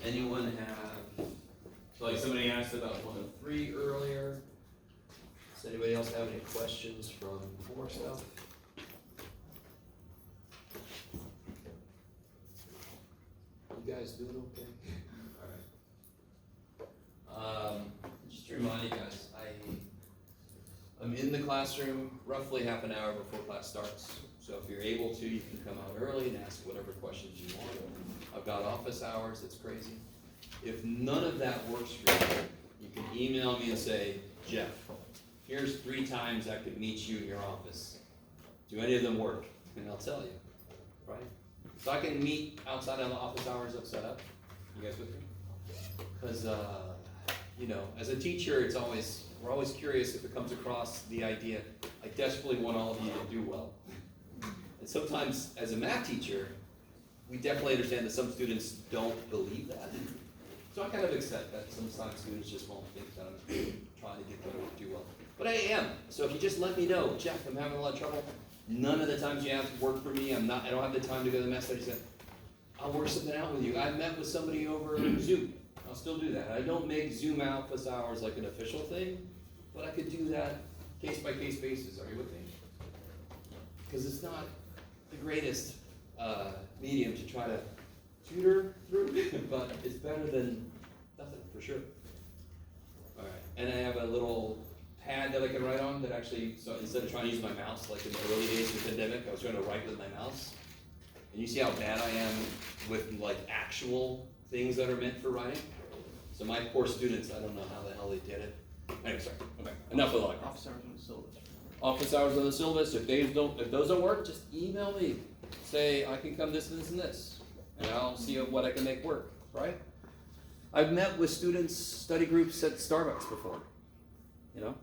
anyone have, like somebody asked about 103 earlier. Does anybody else have any questions from before stuff? You guys doing okay? Alright. Just to remind you guys, I'm in the classroom roughly half an hour before class starts. So if you're able to, you can come out early and ask whatever questions you want. I've got office hours, it's crazy. If none of that works for you, you can email me and say, Jeff, here's 3 times I could meet you in your office. Do any of them work? And I'll tell you, right? So I can meet outside of the office hours I've set up. You guys with me? Because, you know, as a teacher, we're always curious if it comes across the idea, I desperately want all of you to do well. And sometimes, as a math teacher, we definitely understand that some students don't believe that. So I kind of accept that sometimes students just won't think that I'm trying to get them to do well. But I am. So if you just let me know, Jeff, I'm having a lot of trouble. None of the times you have to work for me. I don't have the time to go to the math study center. I'll work something out with you. I've met with somebody over Zoom. I'll still do that. I don't make Zoom office hours like an official thing, but I could do that case by case basis. Are you with me? Because it's not the greatest medium to try to tutor through, but it's better than nothing for sure. All right, and I have a little pad that I can write on that actually, so instead of trying to use my mouse, like in the early days of the pandemic, I was trying to write with my mouse. And you see how bad I am with like actual things that are meant for writing? So my poor students, I don't know how the hell they did it. Anyway, sorry, okay, enough of that. Office hours on the syllabus. Office hours on the syllabus, if those don't work, just email me. Say, I can come this, this, and this. And I'll see what I can make work, right? I've met with students, study groups at Starbucks before, you know?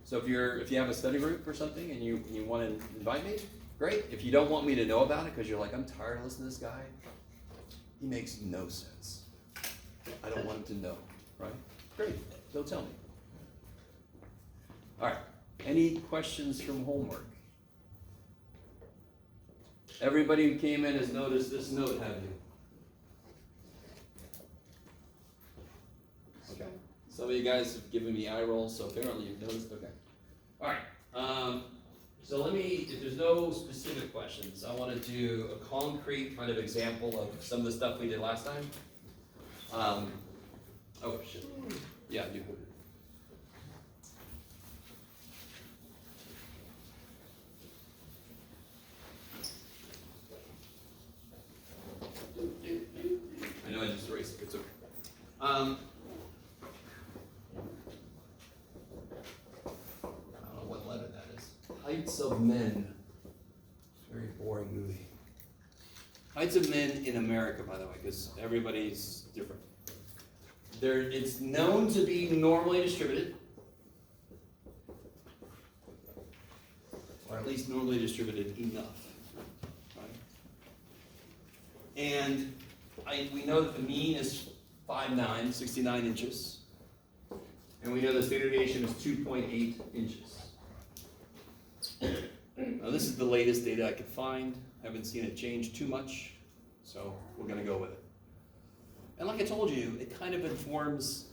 So if you have a study group or something and you want to invite me, great. If you don't want me to know about it because you're like, I'm tired of listening to this guy, he makes no sense. I don't want him to know, right? Great, don't tell me. All right, any questions from homework? Everybody who came in has noticed this note, have you? Okay. Some of you guys have given me eye rolls, so apparently you've noticed. Okay. All right. So if there's no specific questions, I want to do a concrete kind of example of some of the stuff we did last time. Oh, shit. Yeah, you could. I know I just erased it. It's okay. I don't know what letter that is. Heights of Men. Very boring movie. Heights of Men in America, by the way, because everybody's different. It's known to be normally distributed, or at least normally distributed enough. Right? And we know that the mean is 5'9", 69 inches. And we know the standard deviation is 2.8 inches. Now this is the latest data I could find. Haven't seen it change too much, so we're going to go with it. And like I told you, it kind of informs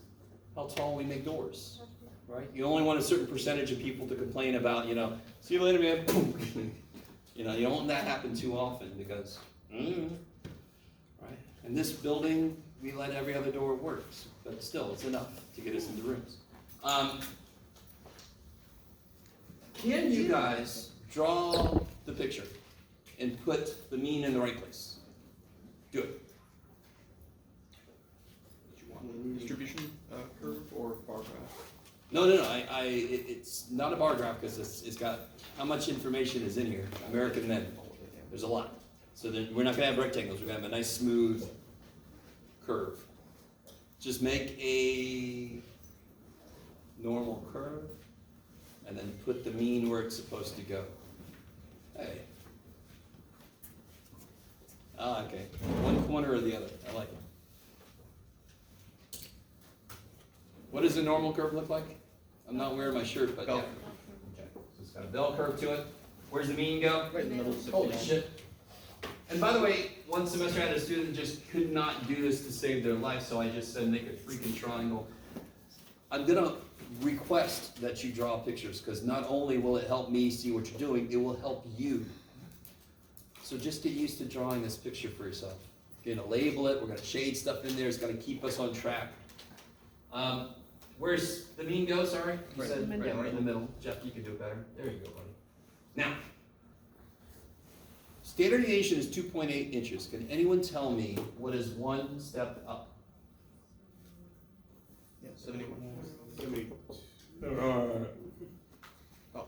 how tall we make doors, right? You only want a certain percentage of people to complain about, see you later, man. You don't want that happen too often because, right? In this building, we let every other door work, but still, it's enough to get us into rooms. Can you guys draw the picture and put the mean in the right place? Do it. Distribution curve or bar graph? No. It's not a bar graph because it's got how much information is in here. American Men. There's a lot. So then we're not going to have rectangles. We're going to have a nice smooth curve. Just make a normal curve and then put the mean where it's supposed to go. Hey. Okay. One corner or the other. I like it. What does a normal curve look like? I'm not wearing my shirt, but yeah. Okay. So it's got a bell curve to it. Where's the mean go? Right in the middle. Holy shit. And by the way, one semester I had a student that just could not do this to save their life, so I just said make a freaking triangle. I'm gonna request that you draw pictures, because not only will it help me see what you're doing, it will help you. So just get used to drawing this picture for yourself. You're gonna label it, we're gonna shade stuff in there, it's gonna keep us on track. Where's the mean go, sorry? You said right in the middle. Jeff, you can do it better. There you go, buddy. Now, standard deviation is 2.8 inches. Can anyone tell me what is one step up? Yeah, 71. 72. Oh. 0.8.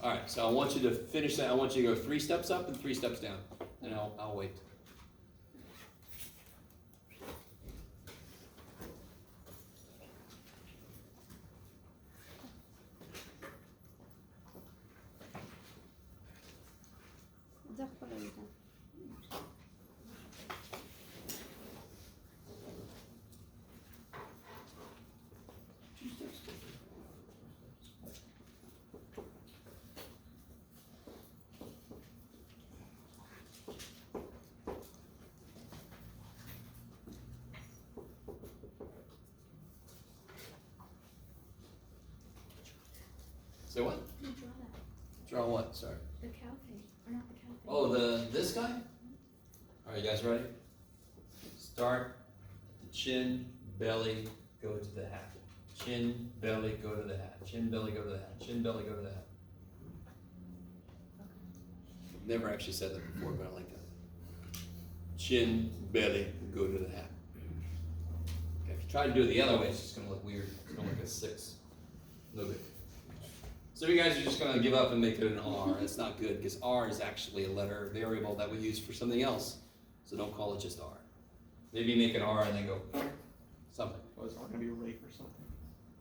All right, so I want you to finish that. I want you to go 3 steps up and 3 steps down, and I'll wait. Say what? You draw that. Draw what? Sorry. The cow thing, or not the cow thing. Oh, this guy? All right, you guys ready? Start the chin, belly, go to the hat. Chin, belly, go to the hat. Chin, belly, go to the hat. Chin, belly, go to the hat. Never actually said that before, but I like that. Chin, belly, go to the hat. Okay, if you try to do it the other way, it's just gonna look weird. It's gonna look like a 6. No good. So you guys are just gonna give up and make it an R. That's not good, because R is actually a letter variable that we use for something else. So don't call it just R. Maybe make an R and then go something. Oh, is R gonna be rate or something?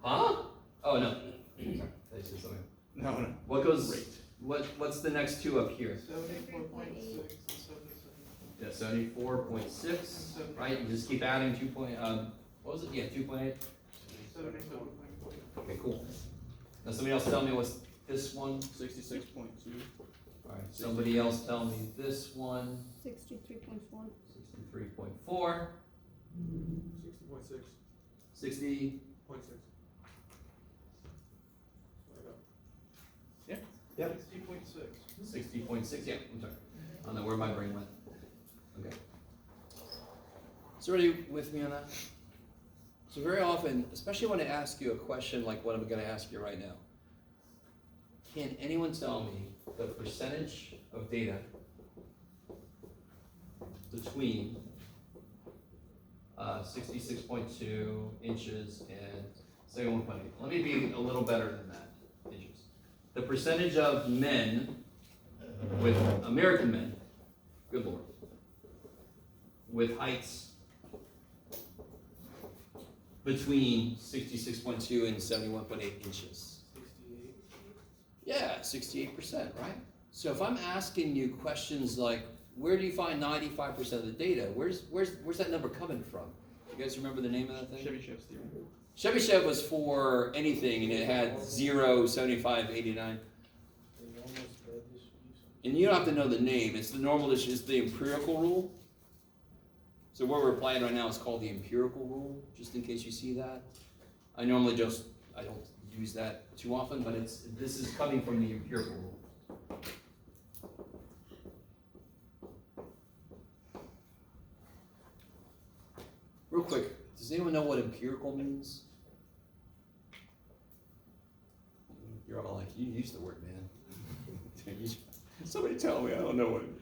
Huh? Oh no. Sorry, I said something. No. What goes? Rate. What's the next 2 up here? 74.6 and 77. Yeah, 74.6. Right. You just keep adding 2 point. What was it? Yeah, 2.8. 77. Okay, cool. Now somebody else tell me what's this one. 66.2. All right. Somebody else tell me this one. 63.4. 63.4. 60.6. 60. 0.6. Yeah. Yep. 60.6. 60.6. Yeah. I'm sorry. I don't know where my brain went. Okay. So are you with me on that? So very often, especially when I ask you a question like what I'm going to ask you right now, can anyone tell me the percentage of data between 66.2 inches and 71.8? Let me be a little better than that, inches. The percentage of men with American men, good Lord, with heights between 66.2 and 71.8 inches. 68. Yeah, 68%, right? So if I'm asking you questions like, where do you find 95% of the data? Where's that number coming from? You guys remember the name of that thing? Chevyshev's theorem. Chebyshev was for anything, and it had 0, 75, 89. And you don't have to know the name. It's the normal, it's the empirical rule. So what we're applying right now is called the empirical rule, just in case you see that. I normally I don't use that too often, but this is coming from the empirical rule. Real quick, does anyone know what empirical means? You're all like, you use the word, man. Somebody tell me, I don't know what it means.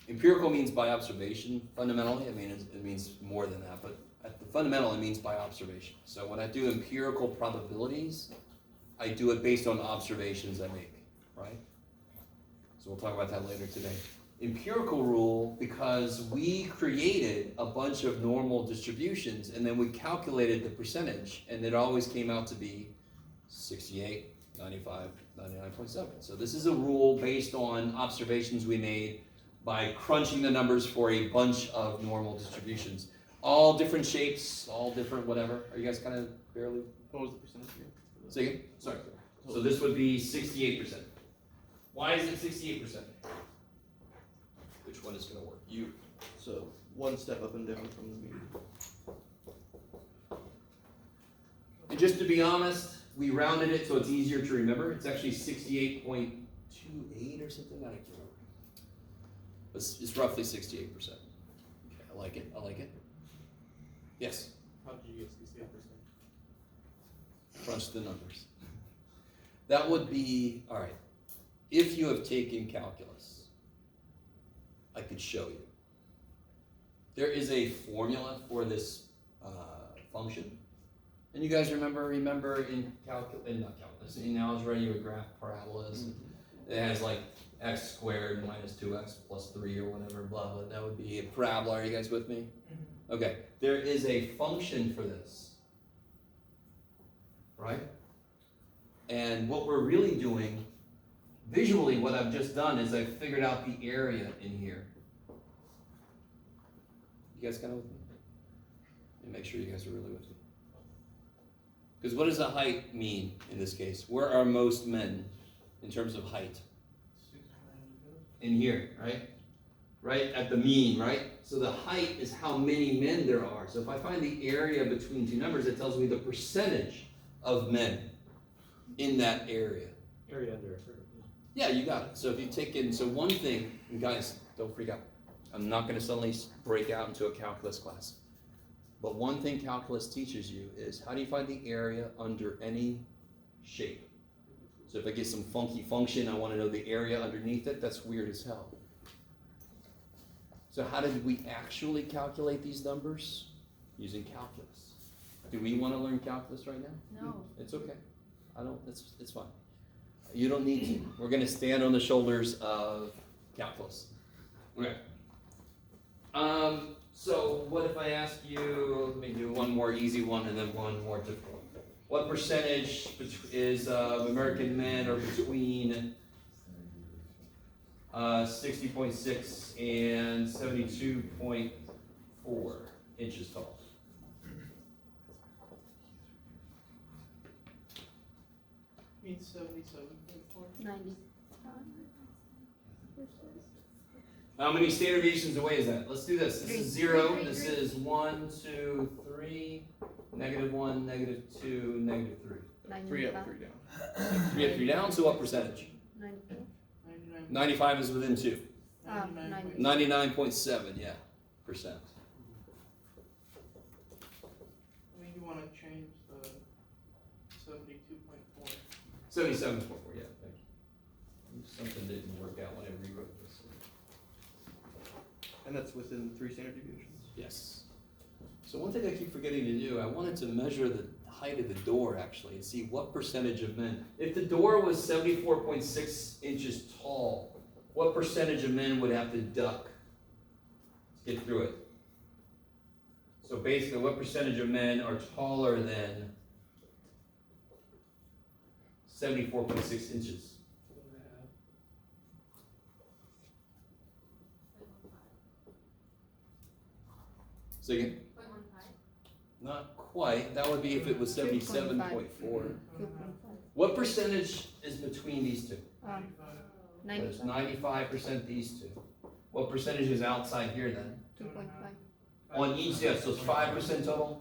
Empirical means by observation, fundamentally. I mean, it means more than that, but at the fundamental, it means by observation. So when I do empirical probabilities, I do it based on observations I make, right? So we'll talk about that later today. Empirical rule, because we created a bunch of normal distributions and then we calculated the percentage, and it always came out to be 68, 95, 99.7. So this is a rule based on observations we made by crunching the numbers for a bunch of normal distributions. All different shapes, all different whatever. Are you guys kind of barely? What was the percentage here? Say again? Sorry. So this would be 68%. Why is it 68%? which one is gonna work. You, So, one step up and down from the mean. and just to be honest, we rounded it so it's easier to remember. It's actually 68.28 or something, I can't remember. It's roughly 68%. Okay, I like it. Yes, How did you get 68%? crunch the numbers. That would be, all right, if you have taken calculus, I could show you. There is a formula for this function. And you guys remember in not calculus, in algebra you would graph parabolas. It has like x squared minus 2x plus 3 or whatever, blah, blah. That would be a parabola. Are you guys with me? Okay, there is a function for this, right? And what we're really doing, visually what I've just done is I've figured out the area in here. You guys kind of with me? Let me make sure you guys are really with me. Because what does the height mean in this case? Where are most men in terms of height? In here, right? Right at the mean, right? So the height is how many men there are. So if I find the area between two numbers, it tells me the percentage of men in that area. Area under a curve. Yeah, you got it. So if you take in, so one thing, and guys, don't freak out. I'm not going to suddenly break out into a calculus class. But one thing calculus teaches you is how do you find the area under any shape? So if I get some funky function, I want to know the area underneath it, that's weird as hell. So how did we actually calculate these numbers? Using calculus. Do we want to learn calculus right now? No. It's okay. It's fine. You don't need to. We're going to stand on the shoulders of calculus. Okay. So what if I ask you, let me do one more easy one and then one more difficult. What percentage is American men are between 60.6 and 72.4 inches tall? You mean 77.4? 90. How many standard deviations away is that? Let's do this. This is 0. Three. This is 1, 2, 3, -1, -2, -3. 3 up, 3 down. 3 up, 3 down. So what percentage? 94. 95 is within 2. 99. 99.7, yeah, percent. I mean, you want to change the 72.4. 77.4, yeah, thank you. Something didn't work out when I rewrote this. And that's within 3 standard deviations. Yes. So one thing I keep forgetting to do, I wanted to measure the height of the door actually and see what percentage of men. If the door was 74.6 inches tall, what percentage of men would have to duck to get through it? So basically, what percentage of men are taller than 74.6 inches? Say again? 0.15. Not quite. That would be if it was 77.4. 2.5. What percentage is between these two? Ninety. There's 95% these two. What percentage is outside here then? 2.5. On each, yeah, so it's 5% total,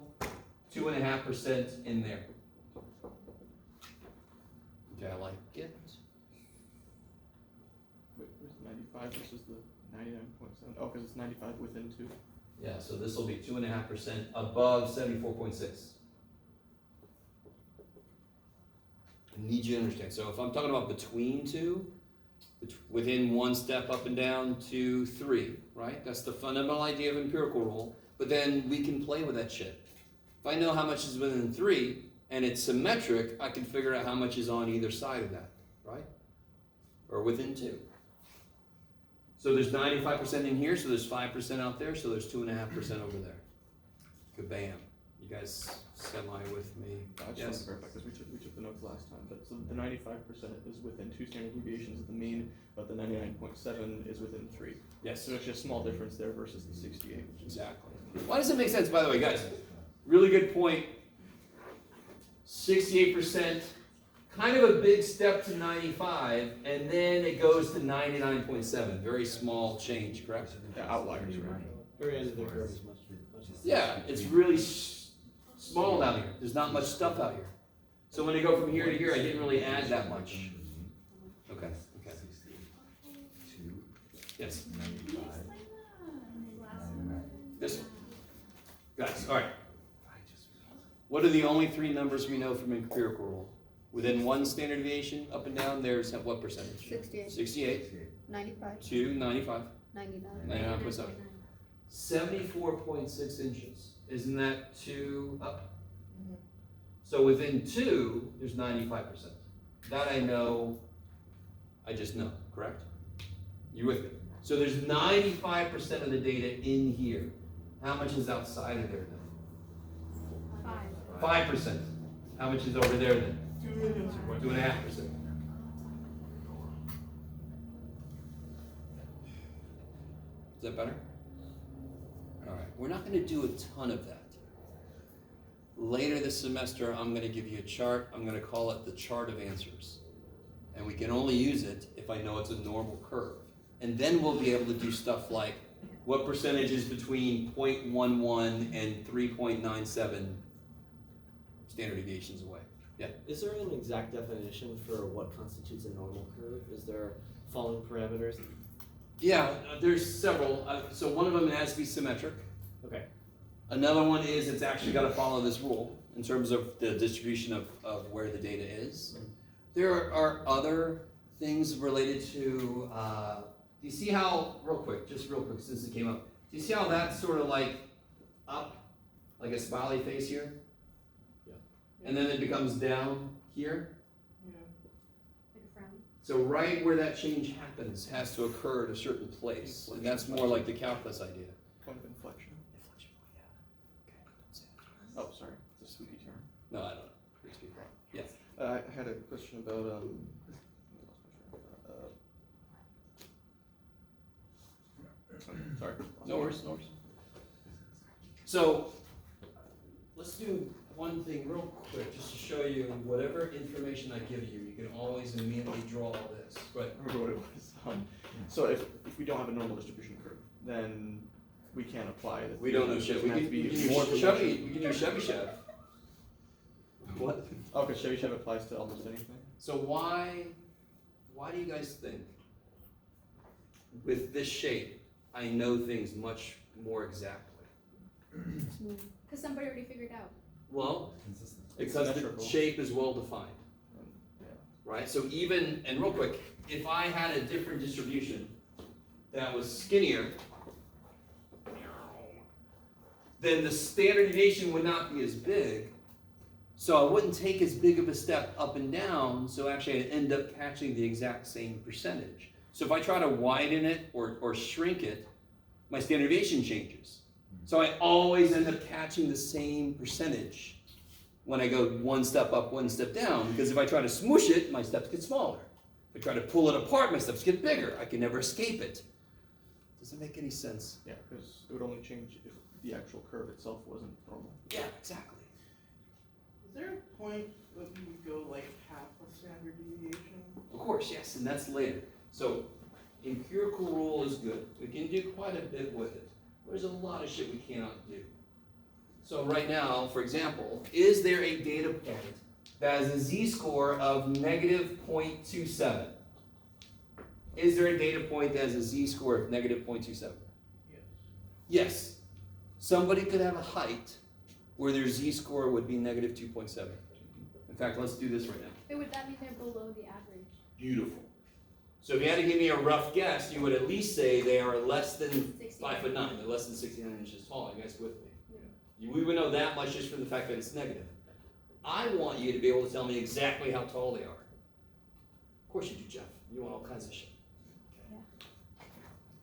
2.5% in there. Okay, I like it. Wait, where's the 95 versus the 99.7? Oh, because it's 95 within 2. Yeah, so this will be 2.5% above 74.6. I need you to understand. So if I'm talking about between two, within one step up and down, 2, 3, right? That's the fundamental idea of empirical rule. But then we can play with that shit. If I know how much is within 3 and it's symmetric, I can figure out how much is on either side of that, right? Or within 2. So there's 95% in here, so there's 5% out there, so there's 2.5% over there. Kabam. You guys semi with me? I just wanted to verify because we took the notes last time. But so the 95% is within 2 standard deviations of the mean, but the 99.7 is within 3. Yes. So it's just a small difference there versus the 68. Exactly. Why does it make sense, by the way, guys? Really good point. 68% kind of a big step to 95, and then it goes to 99.7. Very small change, correct? The outliers, right? Very end of the curve is much. Yeah, it's really small down here. There's not much stuff out here. So when I go from here to here, I didn't really add that much. Okay, okay. Yes. This one. Guys, all right. What are the only three numbers we know from empirical rule? Within one standard deviation, up and down, there's what percentage? 68. 68 95. to 95. 99. 99.7. 74.6 inches. Isn't that 2 up? So within 2, there's 95%. That I know, I just know, correct? You with me? So there's 95% of the data in here. How much is outside of there then? 5%. How much is over there then? 2.5%. Is that better? All right, we're not going to do a ton of that. Later this semester, I'm going to give you a chart. I'm going to call it the chart of answers. And we can only use it if I know it's a normal curve. And then we'll be able to do stuff like what percentage is between 0.11 and 3.97 standard deviations away. Yeah? Is there an exact definition for what constitutes a normal curve? Is there following parameters? Yeah, there's several. So one of them has to be symmetric. Okay. Another one is it's actually got to follow this rule in terms of the distribution of where the data is. There are other things related to, do you see how, real quick since it came up, do you see how that's sort of like up, like a smiley face here? Yeah. And then it becomes down here? Yeah. So right where that change happens has to occur at a certain place. And that's more like the calculus idea. Point of inflection. Oh, sorry, it's a spooky term. No, I don't know. Please speak wrong. Yes. I had a question about sorry. No worries, no worries. So, let's do one thing real quick, just to show you whatever information I give you, you can always immediately draw this. But I remember what it was. So if we don't have a normal distribution curve, then we can't apply it. we don't know shit. We It has can, to be we can more do Chevy. We can do Chevy Chev. What? Okay, Chevy Chev applies to almost anything. So why do you guys think with this shape I know things much more exactly? Because somebody already figured out. Well, because the Symmetrical. shape is well defined. Yeah. Right? So even, and real quick, if I had a different distribution that was skinnier, then the standard deviation would not be as big. So I wouldn't take as big of a step up and down, so actually I'd end up catching the exact same percentage. So if I try to widen it or shrink it, my standard deviation changes. So I always end up catching the same percentage when I go one step up, one step down, because if I try to smoosh it, my steps get smaller. If I try to pull it apart, my steps get bigger. I can never escape it. Does it make any sense? Yeah, because it would only change if the actual curve itself wasn't normal. Yeah, exactly. Is there a point that you would go like half a standard deviation? Of course, yes, and that's later. So empirical rule is good. We can do quite a bit with it. There's a lot of shit we cannot do. So right now, for example, is there a data point that has a z-score of negative 0.27? Is there a data point that has a z-score of negative 0.27? Yes. Yes. Somebody could have a height where their z-score would be negative 2.7. In fact, let's do this right now. But would that mean they're below the average? Beautiful. So if you had to give me a rough guess, you would at least say they are less than 5'9". They're less than 69 inches tall. Are you guys with me? We would know that much just from the fact that it's negative. I want you to be able to tell me exactly how tall they are. Of course you do, Jeff. You want all kinds of shit.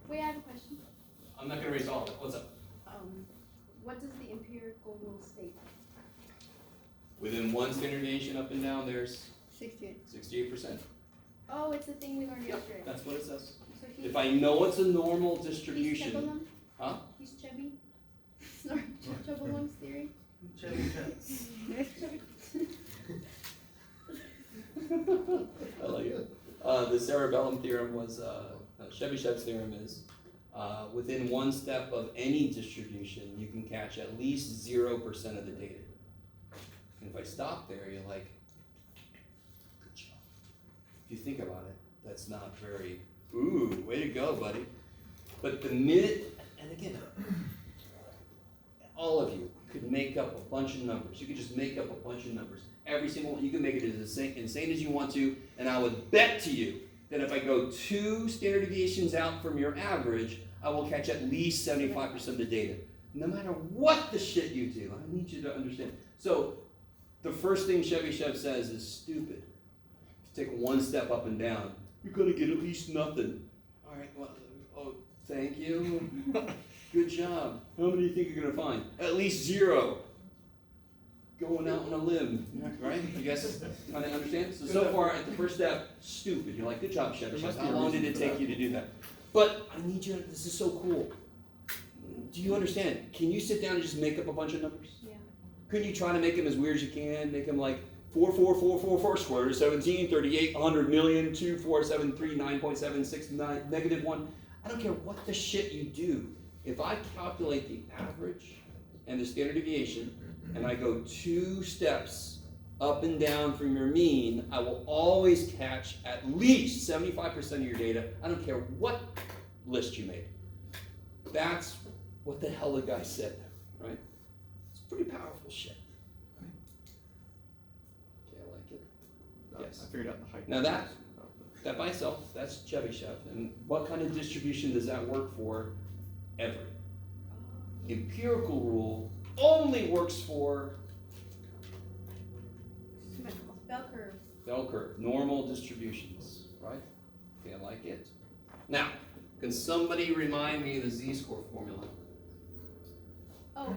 Wait, I have a question. I'm not going to raise all of it. What's up? What does the empirical rule state? Within one standard deviation up and down, there's 68. 68%. Oh, it's the thing we learned yesterday. That's what it says. So If I know it's a normal he's distribution, Chebelum? huh? He's Chebby? Sorry, Chebelum's theory? Chevy Chevy. Chebby. I like it. The cerebellum theorem was, Chebyshev's theorem is, within one step of any distribution, you can catch at least 0% of the data. And if I stop there, you're like, good job. If you think about it, that's not very, ooh, way to go, buddy. But the minute, and again, all of you could make up a bunch of numbers. You could just make up a bunch of numbers. Every single one, you can make it as insane as you want to, and I would bet to you that if I go 2 standard deviations out from your average, I will catch at least 75% of the data. No matter what the shit you do, I need you to understand. So, the first thing Chebyshev says is stupid. To take one step up and down, you're gonna get at least nothing. All right, well, oh, thank you. Good job. How many do you think you're gonna find? At least 0. Going out on a limb, right? You guys kind of understand? So far, at the first step, stupid. You're like, good job, Chebyshev. How long did it take you to do that? But I need you to, this is so cool. Do you understand? Can you sit down and just make up a bunch of numbers? Yeah. Couldn't you try to make them as weird as you can? Make them like 4, 4, 4, 4, 4 squared root of 17, 38, 100 million, 2, 4, 7, 3, 9.7, 9, negative 1. I don't care what the shit you do. If I calculate the average and the standard deviation, and I go 2 steps up and down from your mean, I will always catch at least 75% of your data. I don't care what list you made. That's what the hell the guy said, right? It's pretty powerful shit. Right? Okay, I like it. Yes. I figured out the height. Now that by itself, that's Chebyshev. And what kind of distribution does that work for? Every. Empirical rule only works for Bell curve. bell curve, normal distributions, right? Okay, I like it. Now, can somebody remind me of the z-score formula? Oh,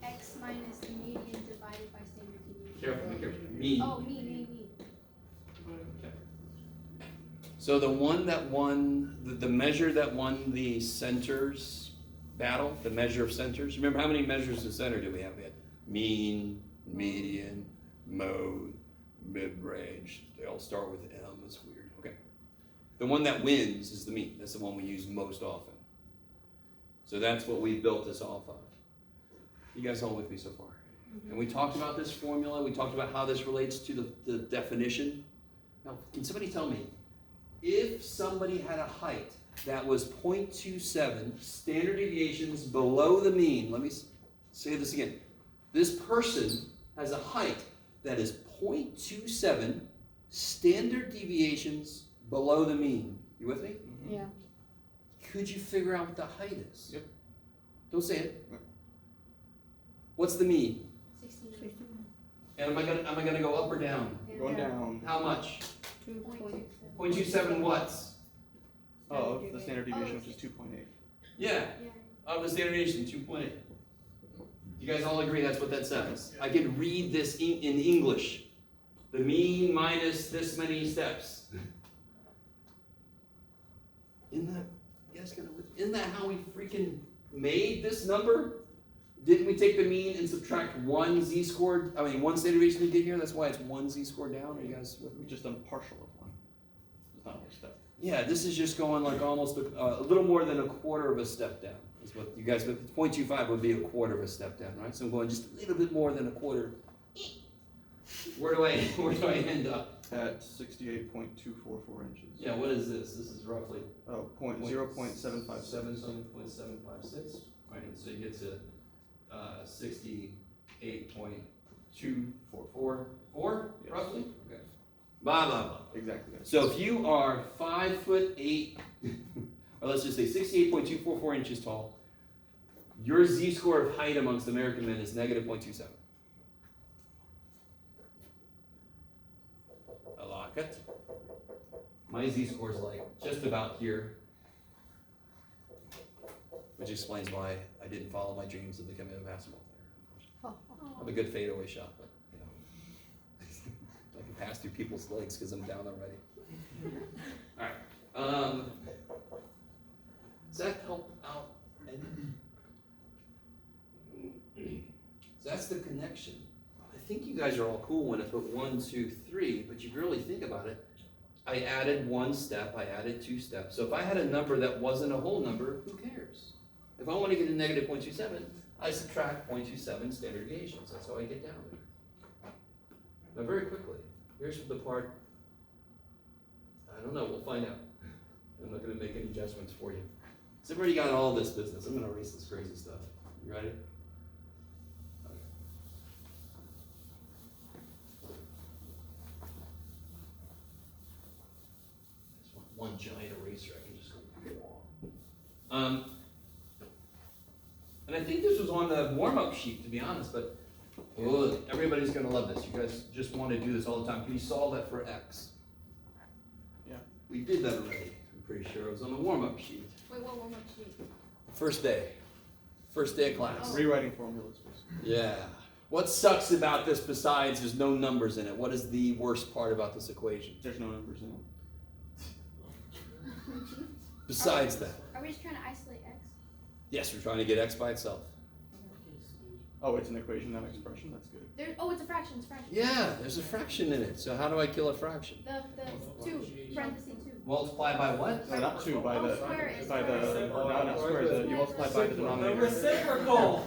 x minus the median divided by standard deviation. Careful. Mean. Oh, mean. Okay. So the one that won, the measure that won the centers battle, the measure of centers. Remember how many measures of center do we have? We had mean, median, mode, mid-range. They all start with M. It's weird. Okay. The one that wins is the mean. That's the one we use most often. So that's what we built this off of. You guys all with me so far? And we talked about this formula. We talked about how this relates to the definition. Now, can somebody tell me, if somebody had a height that was 0.27 standard deviations below the mean, let me say this again. This person has a height that is 0.27 standard deviations below the mean. You with me? Yeah. Could you figure out what the height is? Yep. Don't say it. What's the mean? 16. And am I gonna go up or down? Going down. How much? 2.2. 0.27 watts. Oh, the standard deviation, which is 2.8. Yeah, Yeah. of the standard deviation, 2.8. You guys all agree that's what that says? I can read this in English. The mean minus this many steps. Isn't that how we freaking made this number? Didn't we take the mean and subtract one z-score, one standard deviation to get here? That's why it's one z-score down. Are you guys with me? We've just done partial of one. It's not a whole step. Yeah, this is just going like almost a little more than a quarter of a step down. Is what you guys, 0.25 would be a quarter of a step down, right? So I'm going just a little bit more than a quarter. Where do I end up? At 68.244 inches. Yeah, what is this? This is roughly Oh, 0.756. 7.756. Right, and so you get to 68.244, Yes. roughly? Okay. Blah, blah, blah. Exactly. Yes. So if you are 5'8", or let's just say 68.244 inches tall, your z-score of height amongst American men is negative 0.27. I like it. My z-score is like just about here, which explains why I didn't follow my dreams of becoming a basketball player. I have a good fadeaway shot, but I can pass through people's legs because I'm down already. All right. Does that help out? So that's the connection. I think you guys guys are all cool when I put 1, 2, 3, but you really think about it, I added 1 step, I added 2 steps. So if I had a number that wasn't a whole number, who cares? If I want to get a negative 0.27, I subtract 0.27 standard deviations. That's how I get down there. Now very quickly, here's the part, I don't know, we'll find out. I'm not going to make any judgments for you. So I've already got all this business. I'm going to erase this crazy stuff. You ready? Okay. I just want one giant eraser. I can just go long. And I think this was on the warm-up sheet, to be honest, but everybody's going to love this. You guys just want to do this all the time. Can you solve that for x? Yeah. We did that already. I'm pretty sure it was on the warm-up sheet. Wait, what warm-up sheet? First day. First day of class. Rewriting formulas, please. Yeah. What sucks about this besides there's no numbers in it? What is the worst part about this equation? There's no numbers in it. Besides that. Are we just trying to isolate x? Yes, we're trying to get x by itself. Oh, it's an equation, not expression. That's good. It's a fraction, it's a fraction. Yeah, there's a fraction in it. So how do I kill a fraction? The 2, parentheses 2. Multiply by what? No, not 2, by Oh, the, square it, by square the, it. no, not square, you multiply by the denominator. Reciprocal.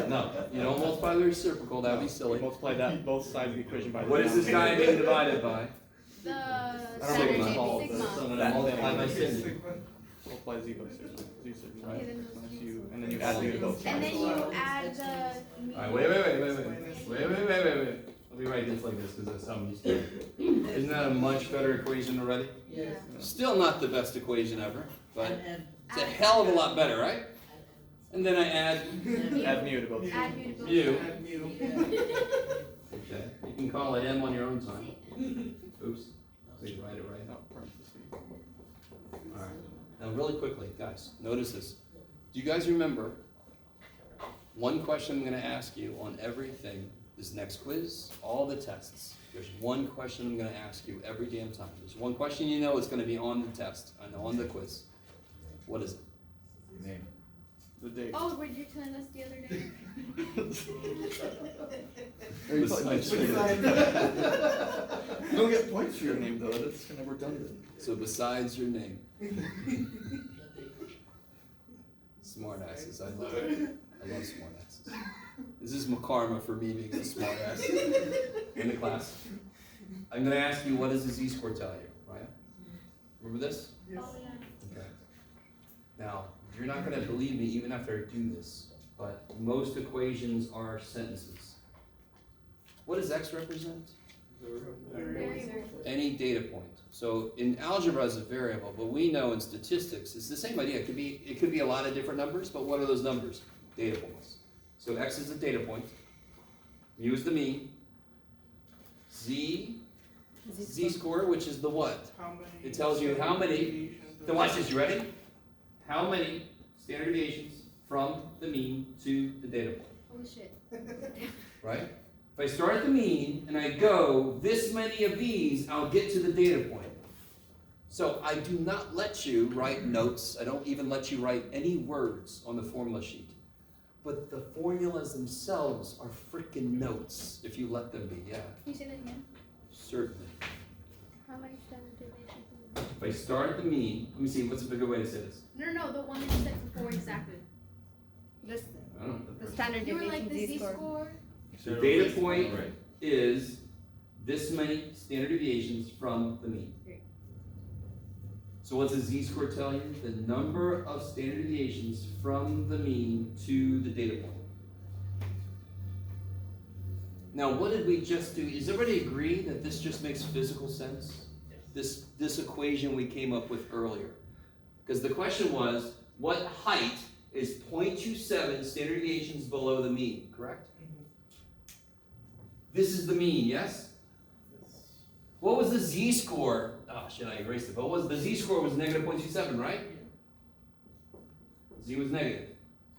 No, you don't multiply the reciprocal. That would be You silly. multiply that, both sides of the equation by the What is this guy denominator. being divided by? The I don't know standard what it's called, sigma. but So I'm that gonna multiply thing. by sigma. Multiply z by sigma, z sigma, Okay, right? then those Minus u. u, and then you add mu to both And sides. then you add the Alright, wait. Let me write this like this because that's how I'm used to it. Isn't that a much better equation already? Yeah. Still not the best equation ever, but And it's a hell of a lot better, right? And then I add Add mu to both sides. Add mu to both mu. add mu. Okay, you can call it m on your own time. Oops, please write it right. No, parentheses. Alright, now really quickly, guys, notice this. Do you guys remember one question I'm gonna ask you on everything, this next quiz, all the tests? There's one question I'm gonna ask you every damn time. There's one question you know it's gonna be on the test and on the quiz. What is it? The date. Oh, were you telling us the other day? Or you probably Besides- You don't get points for your name though, that's kind of redundant. So besides your name. Smart asses, I love it. I love smart asses. This is karma for me being a smart ass in the class. I'm gonna ask you, what does the z-score tell you, right? Remember this? Yes. Oh, yeah. Okay. Now, you're not gonna believe me even after I do this, but most equations are sentences. What does x represent? Variable. Any data point. So in algebra it's a variable, but we know in statistics it's the same idea. It could be a lot of different numbers, but what are those numbers? Data points. So x is a data point. Mu is the mean. Z score, which is the what? How many? It tells you how many. deviations Then watch this. You ready? How many standard deviations from the mean to the data point? Holy shit. Right? If I start at the mean and I go this many of these, I'll get to the data point. So I do not let you write notes. I don't even let you write any words on the formula sheet. But the formulas themselves are freaking notes if you let them be. Yeah, Can you say that again? certainly. How many standard deviations? If I start at the mean, let me see, what's a good way to say this? No, the one that you said before exactly. This, I don't know. the standard You were like deviation the z-score. z-score. The data point is this many standard deviations from the mean. Great. So what's the z-score tell you? The number of standard deviations from the mean to the data point. Now, what did we just do? Does everybody agree that this just makes physical sense? This equation we came up with earlier. Because the question was, what height is 0.27 standard deviations below the mean, correct? This is the mean, yes? What was the z-score? Oh shit, I erased it. But what was the z-score was negative 0.27, right? Z was negative.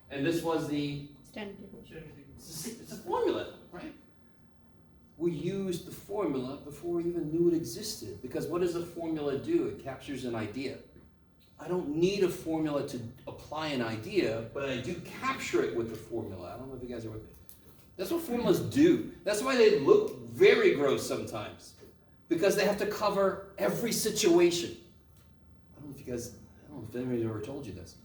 And this was the, Standard deviation. it's a formula, right? We used the formula before we even knew it existed. Because what does a formula do? It captures an idea. I don't need a formula to apply an idea, but I do capture it with the formula. I don't know if you guys are with me. That's what formulas do. That's why they look very gross sometimes. Because they have to cover every situation. I don't know if anybody's ever told you this.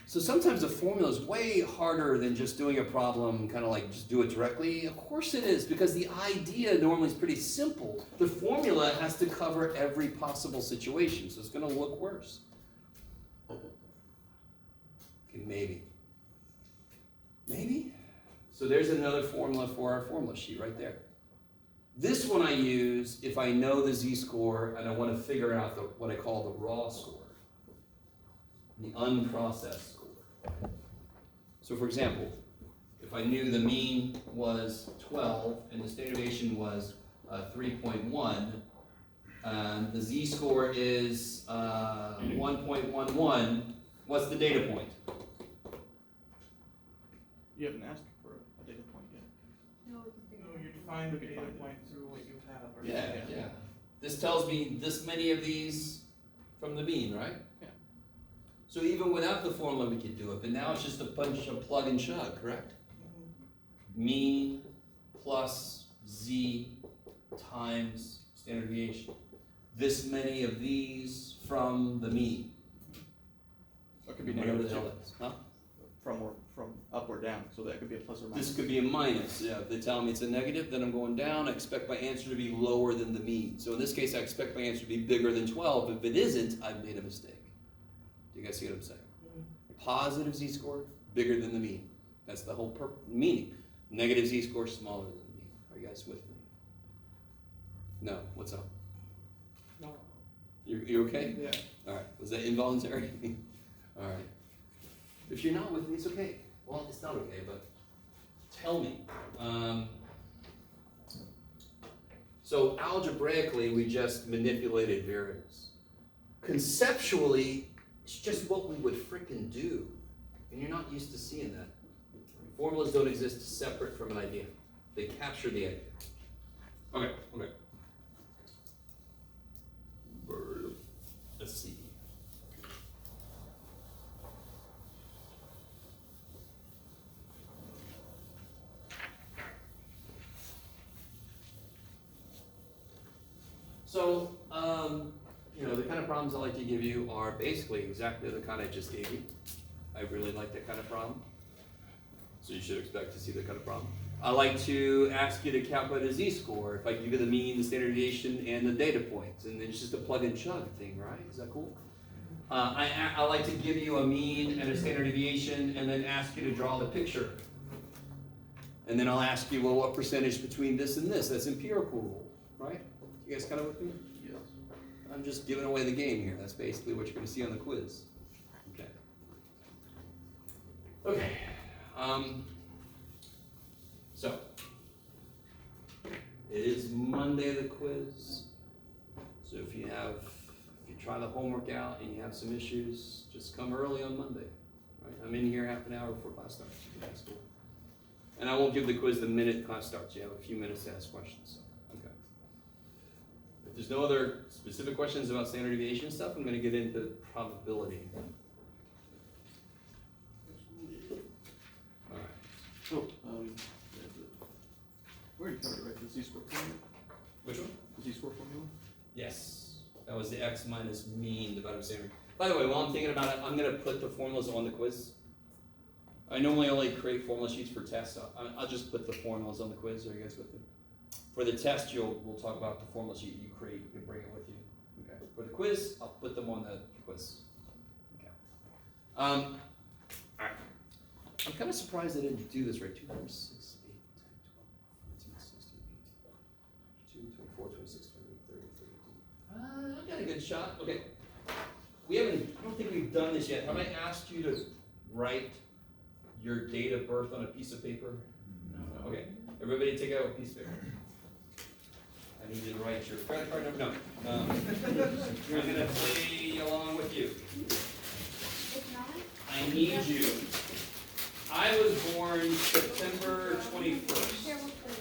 So sometimes the formula is way harder than just doing a problem, kind of like just do it directly. Of course it is, because the idea normally is pretty simple. The formula has to cover every possible situation, so it's going to look worse. Okay, maybe. Maybe? So there's another formula for our formula sheet right there. This one I use if I know the z-score and I want to figure out what I call the raw score, the unprocessed score. So for example, if I knew the mean was 12 and the standard deviation was 3.1, the z-score is 1.11, what's the data point? You haven't asked for a data point yet. No, it's bigger. No, you define the data point through what you have. Or Yeah. This tells me this many of these from the mean, right? Yeah. So even without the formula we could do it, but now it's just a bunch of plug and chug, correct? Mean plus z times standard deviation. This many of these from the mean. That could be Whatever negative the hell too. that is. Huh? From up or down, so that could be a plus or minus. This could be a minus. Yeah, if they tell me it's a negative, then I'm going down. I expect my answer to be lower than the mean. So in this case, I expect my answer to be bigger than 12. If it isn't, I've made a mistake. Do you guys see what I'm saying? Positive z-score, bigger than the mean. That's the whole meaning. Negative z-score, smaller than the mean. Are you guys with me? No. What's up? No. You okay? Yeah. All right. Was that involuntary? All right. If you're not with me, it's okay. Well, it's not okay, but tell me. So algebraically, we just manipulated variables. Conceptually, it's just what we would frickin' do. And you're not used to seeing that. Formulas don't exist separate from an idea. They capture the idea. Okay. Let's see. So, the kind of problems I like to give you are basically exactly the kind I just gave you. I really like that kind of problem. So you should expect to see that kind of problem. I like to ask you to calculate a z-score if I give you the mean, the standard deviation, and the data points. And then it's just a plug and chug thing, right? Is that cool? I like to give you a mean and a standard deviation and then ask you to draw the picture. And then I'll ask you, well, what percentage between this and this? That's empirical rule, right? You guys kind of with me? Yes. I'm just giving away the game here. That's basically what you're going to see on the quiz. Okay. Okay. So, it is Monday, the quiz. So if you try the homework out and you have some issues, just come early on Monday. Right? I'm in here half an hour before class starts. That's cool. And I won't give the quiz the minute class starts. You have a few minutes to ask questions. So, okay. If there's no other specific questions about standard deviation stuff, I'm going to get into probability. All right. Oh, we already covered it, right? The z-score formula? Which one? The z-score formula? Yes. That was the x minus mean divided by standard. By the way, while I'm thinking about it, I'm going to put the formulas on the quiz. I normally only create formula sheets for tests. I'll just put the formulas on the quiz. Are you guys with me? For the test, we'll talk about the formula sheet you create. You can bring it with you. Okay. For the quiz, I'll put them on the quiz. Okay. All right. I'm kind of surprised I didn't do this right. 2, 4, 6, 8, 10, 12, 14, 16, 18, 2, 24, 26, 28, 30, 32. I got a good shot. Okay. I don't think we've done this yet. Have I asked you to write your date of birth on a piece of paper? No. Okay. Everybody take out a piece of paper. I need you to write your credit card number. No. I'm going to play along with you. If not, I need you. I was born September 21st. here, we'll put it.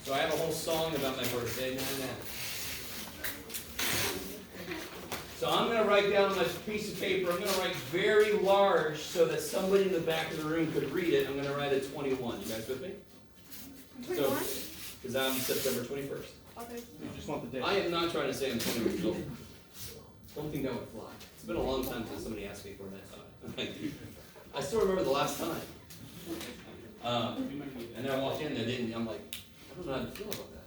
So I have a whole song about my birthday. So I'm going to write down on this piece of paper, I'm going to write very large so that somebody in the back of the room could read it. I'm going to write a 21. You guys with me? 21? Because I'm September 21st. Others. You just want the day. I am not trying to say I'm 20 years old. Don't think that would fly. It's been a long time since somebody asked me for that. I still remember the last time. And then I walked in, I'm like, I don't know how to feel about that.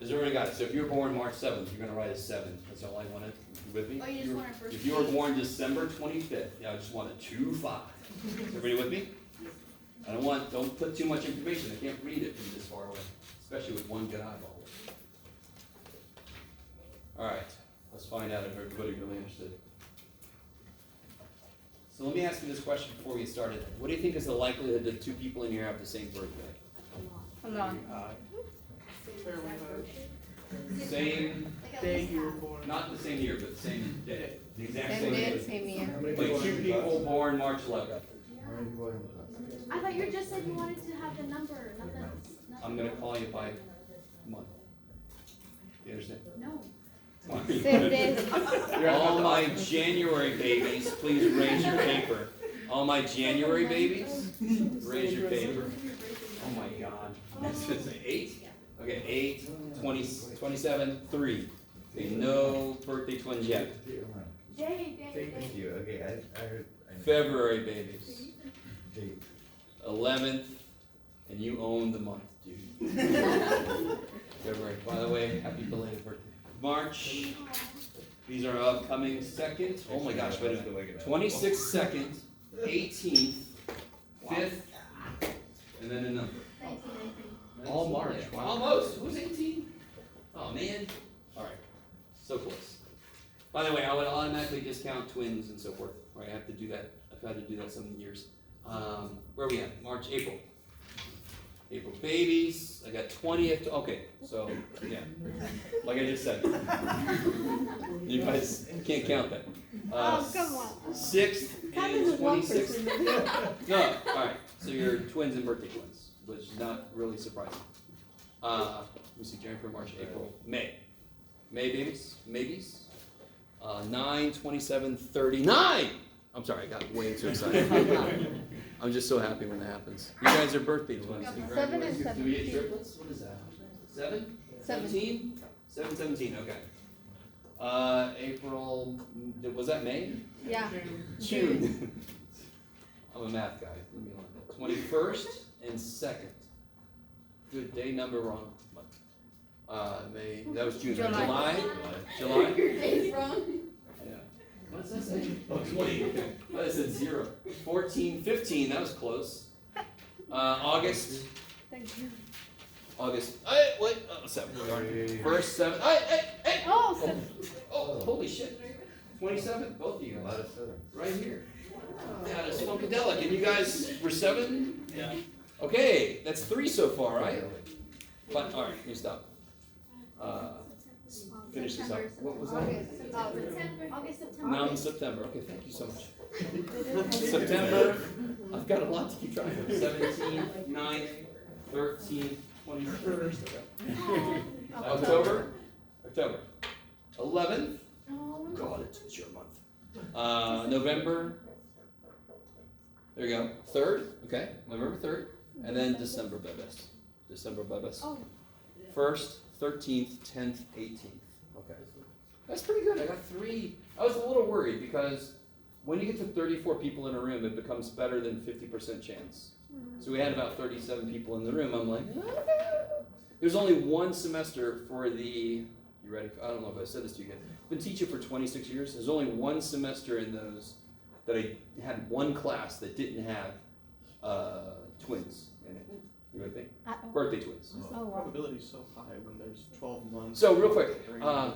Is there any guys? So if you were born March 7th, you're gonna write a 7. That's all I wanted. You with me? Oh, you just want a birthday? If you were born December 25th, yeah, I just want a 2-5. Everybody with me? Don't put too much information. I can't read it from this far away, especially with one good eyeball. All right, let's find out if everybody really understood. So let me ask you this question before we get started. What do you think is the likelihood that 2 people in here have the same birthday? A lot. Fairly high. Same, Like at Day least you were half. born. not the same year, but same day. The exact Same same day, day. same year. Like 2 people born March 11th. I thought you just said you wanted to have the number, not the. I'm gonna call you by month. You understand? No. Come on. Same day. All my January babies, please raise your paper. All my January babies, raise your paper. Oh my God. This is 8? Okay, 8, 20, 27, 3. Okay, no birthday twins yet. Jay. Thank you, okay, I heard. February babies, Date. 11th, and you own the month, dude. February, by the way, happy belated birthday. March, these are upcoming 2nd, oh my gosh, wait a minute. 26th, 2nd, 18th, 5th, and then a number. 1993. All March, wow. Almost, who's 18? Oh man, alright, so close. By the way, I would automatically discount twins and so forth, right, I have to do that, I've had to do that some years. Where are we at? March, April. April babies, I got 20th, okay, so, yeah, like I just said. You guys can't count that. Oh, come on. 6th That and is one 26th. person. No, alright, so you're twins and birthday twins, which is not really surprising. Let me see, January, March, April, May. May babies, maybes. 9, 27, 39! I'm sorry, I got way too excited. I'm just so happy when that happens. You guys are birthday twins. 7 and Do we get 17. triplets? What is that? 7? 7. 17? 7, 17, okay. April, was that May? Yeah. June. I'm a math guy. Leave me alone. 21st and 2nd. Good day, number wrong. May. That was June. July. July. Your day's wrong. Yeah. What does that say? Oh, 20. Okay. I said 0. 14, 15. That was close. August. Thank you. August. Wait. Oh, 7. First 7. Hey. Oh, 7. Oh, holy shit. 27. Both of you A lot guys. of seven. Right here. Yeah, it's funkadelic. And you guys were 7? Yeah. Okay, that's 3 so far, right? But, all right, let me stop. Finish this up. What was that? August, September. Now in September. Okay, thank you so much. September, I've got a lot to keep track of. 17th, 9th, 13th, 21st. Okay. October. 11th. Oh. God, it's your month. November. There you go. 3rd. Okay, November 3rd. And then December bebes. Oh. 1st, 13th, 10th, 18th. Okay. That's pretty good. I got 3. I was a little worried because when you get to 34 people in a room, it becomes better than 50% chance. So we had about 37 people in the room. I'm like, there's only one semester for the, you ready? I don't know if I said this to you guys. I've been teaching for 26 years. There's only one semester in those that I had one class that didn't have twins in it. You with me? Birthday twins. Oh, wow. Probability is so high when there's 12 months. So real quick,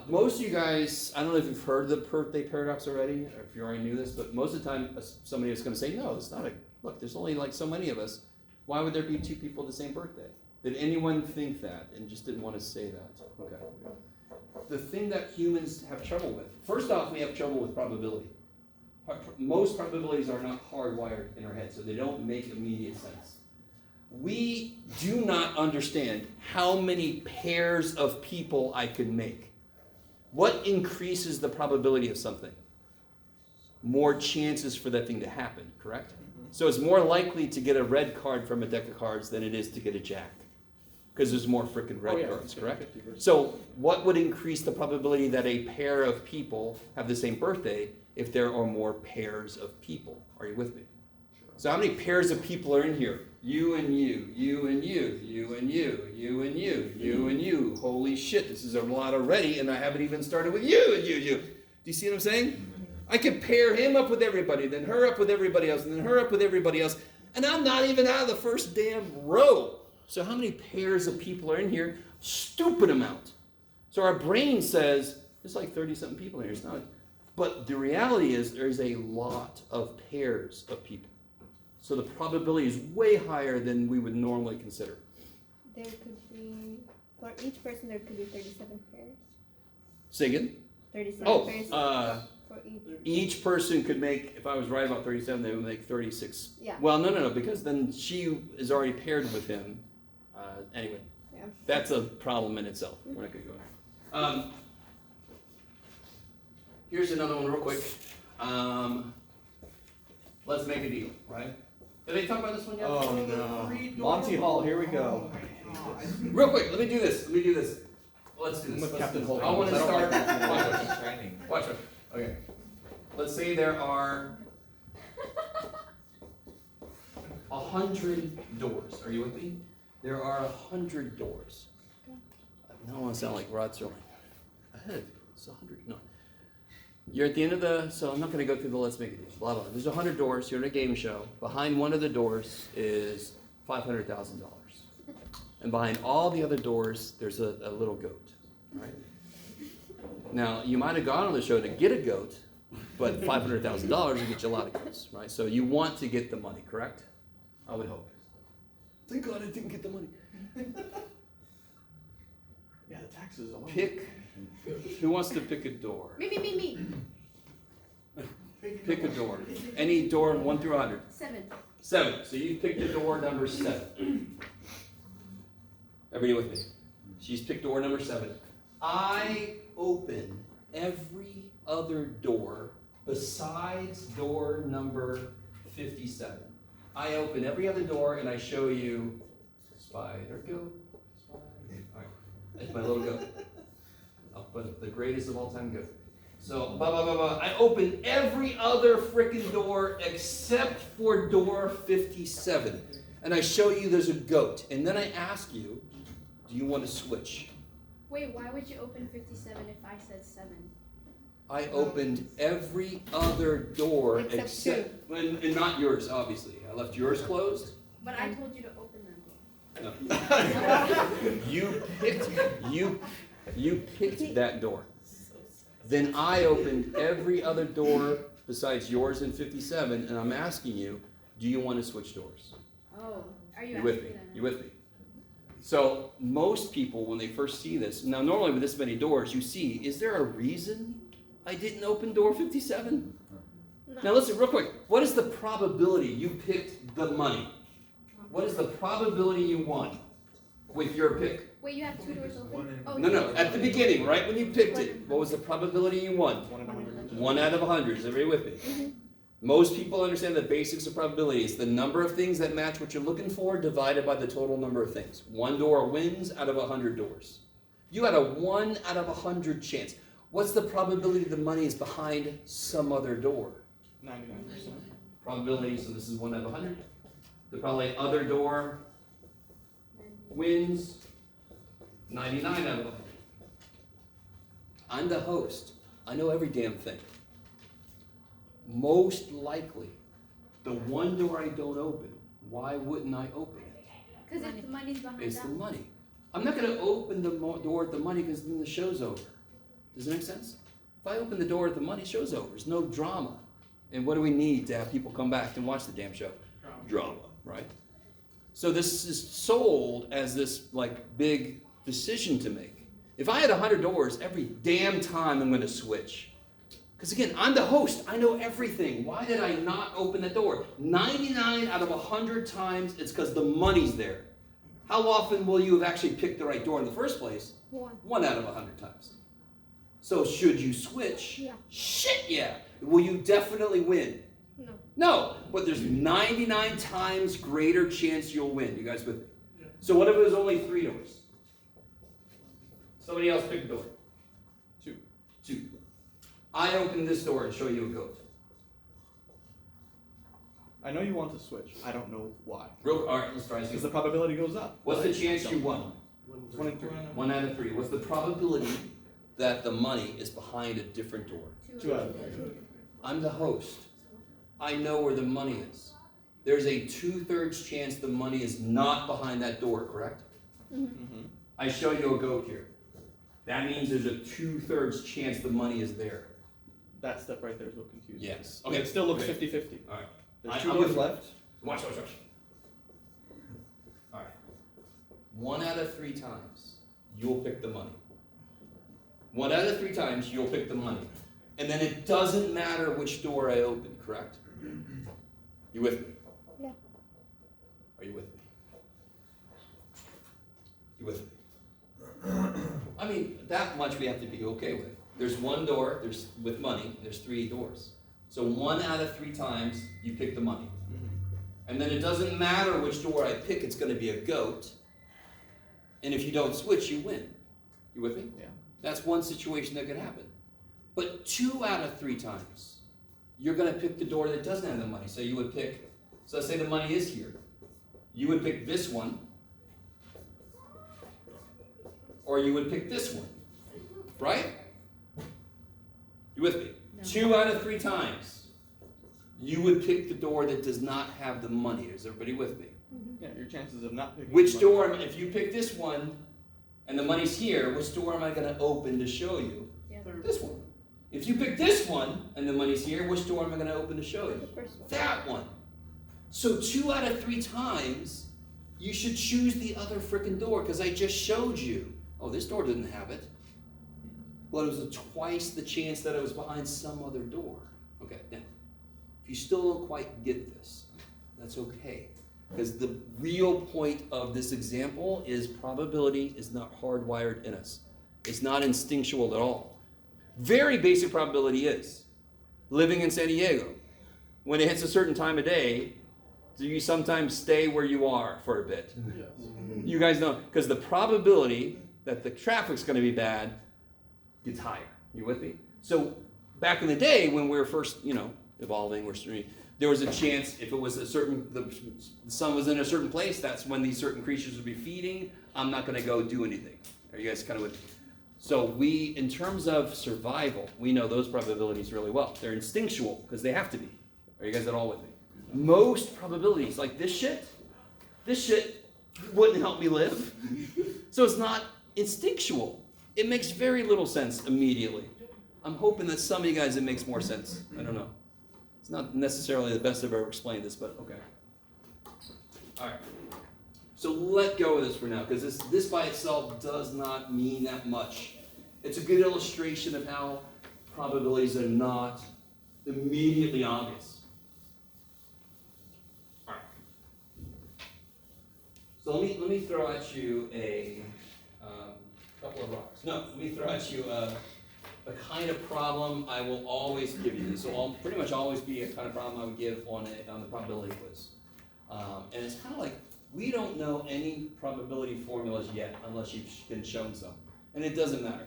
most of you guys, I don't know if you've heard the birthday paradox already, or if you already knew this, but most of the time somebody is going to say, no, it's not look, there's only like so many of us. Why would there be 2 people the same birthday? Did anyone think that and just didn't want to say that? Okay. The thing that humans have trouble with, first off, we have trouble with probability. Most probabilities are not hardwired in our head, so they don't make immediate sense. We do not understand how many pairs of people I could make. What increases the probability of something? More chances for that thing to happen, correct? So it's more likely to get a red card from a deck of cards than it is to get a jack. Because there's more frickin' red Oh, yeah, cards, it's correct? 50 versus- So what would increase the probability that a pair of people have the same birthday if there are more pairs of people? Are you with me? So how many pairs of people are in here? You and you, you and you, you and you, you and you, you and you. Holy shit, this is a lot already, and I haven't even started with you and you. Do you see what I'm saying? I could pair him up with everybody, then her up with everybody else, and then her up with everybody else, and I'm not even out of the first damn row. So how many pairs of people are in here? Stupid amount. So our brain says, there's like 30-something people in here. It's not. But the reality is there's a lot of pairs of people. So the probability is way higher than we would normally consider. There could be, for each person, there could be 37 pairs. Say again? 37 pairs for each. Each person could make, if I was right about 37, they would make 36. Yeah. Well, no, because then she is already paired with him. Anyway, Yeah. that's a problem in itself. We're not going to go there. Here's another one real quick. Let's make a deal, right? Did they talk about this one yet? Oh no. Monty Hall, here we go. Real quick, let me do this. Let's do this. With Let's Captain do this. Holt. I want to I don't start. like that. Watch it. Training. Watch it. Okay. Let's say there are 100 doors. Are you with me? There are 100 doors. I don't want to sound like Rod Serling. Ahead. It's 100. No. You're at the end of the, so I'm not going to go through the let's make a deal. Blah, blah. There's 100 doors. You're in a game show. Behind one of the doors is $500,000. And behind all the other doors, there's a little goat. Right? Now, you might have gone on the show to get a goat, but $500,000 will get you a lot of goats, right? So you want to get the money, correct? I would hope. Thank God I didn't get the money. Yeah, the taxes on. Pick. Who wants to pick a door? Me. Pick a door. Any door 1 through 100. 7. 7. So you picked the door number 7. Everybody with me? She's picked door number 7. I open every other door besides door number 57. I open every other door and I show you spider goat. All right. That's my little goat. I'll put the greatest of all time goat. So, blah, blah, blah, blah. I open every other freaking door except for door 57. And I show you there's a goat. And then I ask you, do you want to switch? Wait, why would you open 57 if I said 7? I opened every other door Except and not yours, obviously. I left yours closed. But I told you to open them. No. You picked that door. Then I opened every other door besides yours and 57, and I'm asking you, do you want to switch doors? Oh, are you You with asking me? them? You with me? So most people, when they first see this, now normally with this many doors, you see, is there a reason I didn't open door 57? No. Now listen, real quick. What is the probability you picked the money? What is the probability you won with your pick? Wait, you have 2 doors open? Oh, No, at the beginning, right when you picked it, what was the probability you won? 1 in 100. 1 out of 100. Is everybody with me? Most people understand the basics of probability. It's the number of things that match what you're looking for divided by the total number of things. 1 door wins out of 100 doors. You had a 1 out of 100 chance. What's the probability the money is behind some other door? 99%. Probability, so this is 1 out of 100. The probably other door wins 99 out of 100. I'm the host. I know every damn thing. Most likely, the one door I don't open, why wouldn't I open it? Because if the money's behind It's the that. money. I'm not going to open the door at the money because then the show's over. Does that make sense? If I open the door at the money, show's over. There's no drama. And what do we need to have people come back and watch the damn show? Drama, right? So this is sold as this like big decision to make. If I had 100 doors, every damn time I'm going to switch. Because again, I'm the host. I know everything. Why did I not open the door? 99 out of 100 times, it's because the money's there. How often will you have actually picked the right door in the first place? 1. 1 out of 100 times. So should you switch? Yeah. Shit, yeah. Will you definitely win? No. No. but there's 99 times greater chance you'll win. You guys with me? So what if it was only 3 doors? Somebody else pick a door. 2. 2. I open this door and show you a goat. I know you want to switch. I don't know why. All right, let's try this Because the again. probability goes up. What's the chance you won? 1 in 3. 1 out of 3. What's the probability that the money is behind a different door? 2 out of 3. I'm the host. I know where the money is. There's a 2/3 chance the money is not behind that door, correct? Mm-hmm. I show you a goat here. That means there's a 2/3 chance the money is there. That step right there is what confuses me. Yes. Okay. It still looks Okay. 50-50. All right. There's I'm 2 with doors you. left. Watch. All right. 1 out of 3 times, you'll pick the money. 1 out of 3 times, you'll pick the money. And then it doesn't matter which door I open, correct? You with me? Yeah. Are you with me? You with me? I mean, that much we have to be okay with. There's 1 door, there's with money, there's 3 doors. So 1 out of 3 times, you pick the money. And then it doesn't matter which door I pick, it's going to be a goat. And if you don't switch, you win. You with me? Yeah. That's one situation that could happen. But 2 out of 3 times, you're going to pick the door that doesn't have the money. So you would pick, so let's say the money is here. You would pick this one, or you would pick this one, right? You with me? No. 2 out of 3 times, you would pick the door that does not have the money. Is everybody with me? Yeah, your chances of not picking Which the door, if you pick this one, and the money's here, which door am I going to open to show you? This one. If you pick this one, and the money's here, which door am I going to open to show The you? first one. That one. So 2 out of 3 times, you should choose the other frickin' door, because I just showed you. Oh, this door didn't have it. Well, it was twice the chance that it was behind some other door. Okay, now, if you still don't quite get this, that's okay. Because the real point of this example is probability is not hardwired in us. It's not instinctual at all. Very basic probability is living in San Diego. When it hits a certain time of day, do you sometimes stay where you are for a bit? Yes. You guys know, because the probability that the traffic's going to be bad gets higher. You with me? So back in the day when we were first, evolving, there was a chance if it was the sun was in a certain place, that's when these certain creatures would be feeding. I'm not going to go do anything. Are you guys kind of with me? So in terms of survival, we know those probabilities really well. They're instinctual because they have to be. Are you guys at all with me? Most probabilities, like this shit wouldn't help me live. So it's not instinctual. It makes very little sense immediately. I'm hoping that some of you guys it makes more sense. I don't know. It's not necessarily the best I've ever explained this, but okay. All right. So let go of this for now, because this by itself does not mean that much. It's a good illustration of how probabilities are not immediately obvious. All right. So let me throw at you a couple of rocks. No, let me throw at you a kind of problem I will always give you. This will pretty much always be a kind of problem I would give on the probability quiz. And it's kind of like, we don't know any probability formulas yet unless you've been shown some. And it doesn't matter.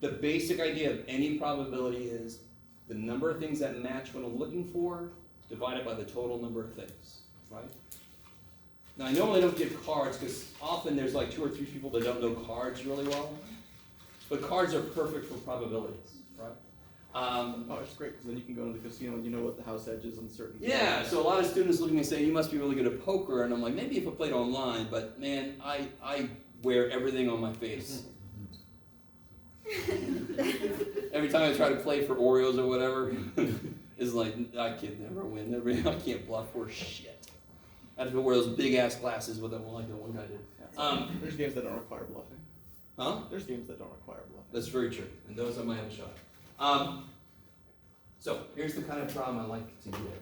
The basic idea of any probability is the number of things that match what I'm looking for divided by the total number of things, right? Now I normally don't give cards because often there's like 2 or 3 people that don't know cards really well. But cards are perfect for probabilities, right? Oh, it's great because then you can go to the casino and you know what the house edge is on certain. Yeah, so a lot of students look at me and say, you must be really good at poker, and I'm like, maybe if I played online, but man, I wear everything on my face. Every time I try to play for Oreos or whatever, it's like, I can never win, I can't bluff for shit. I have to wear those big ass glasses with them like the one guy did. There's games that don't require bluffing. Huh? There's games that don't require bluffing. That's very true, and those I might have a shot. So here's the kind of problem I like to give.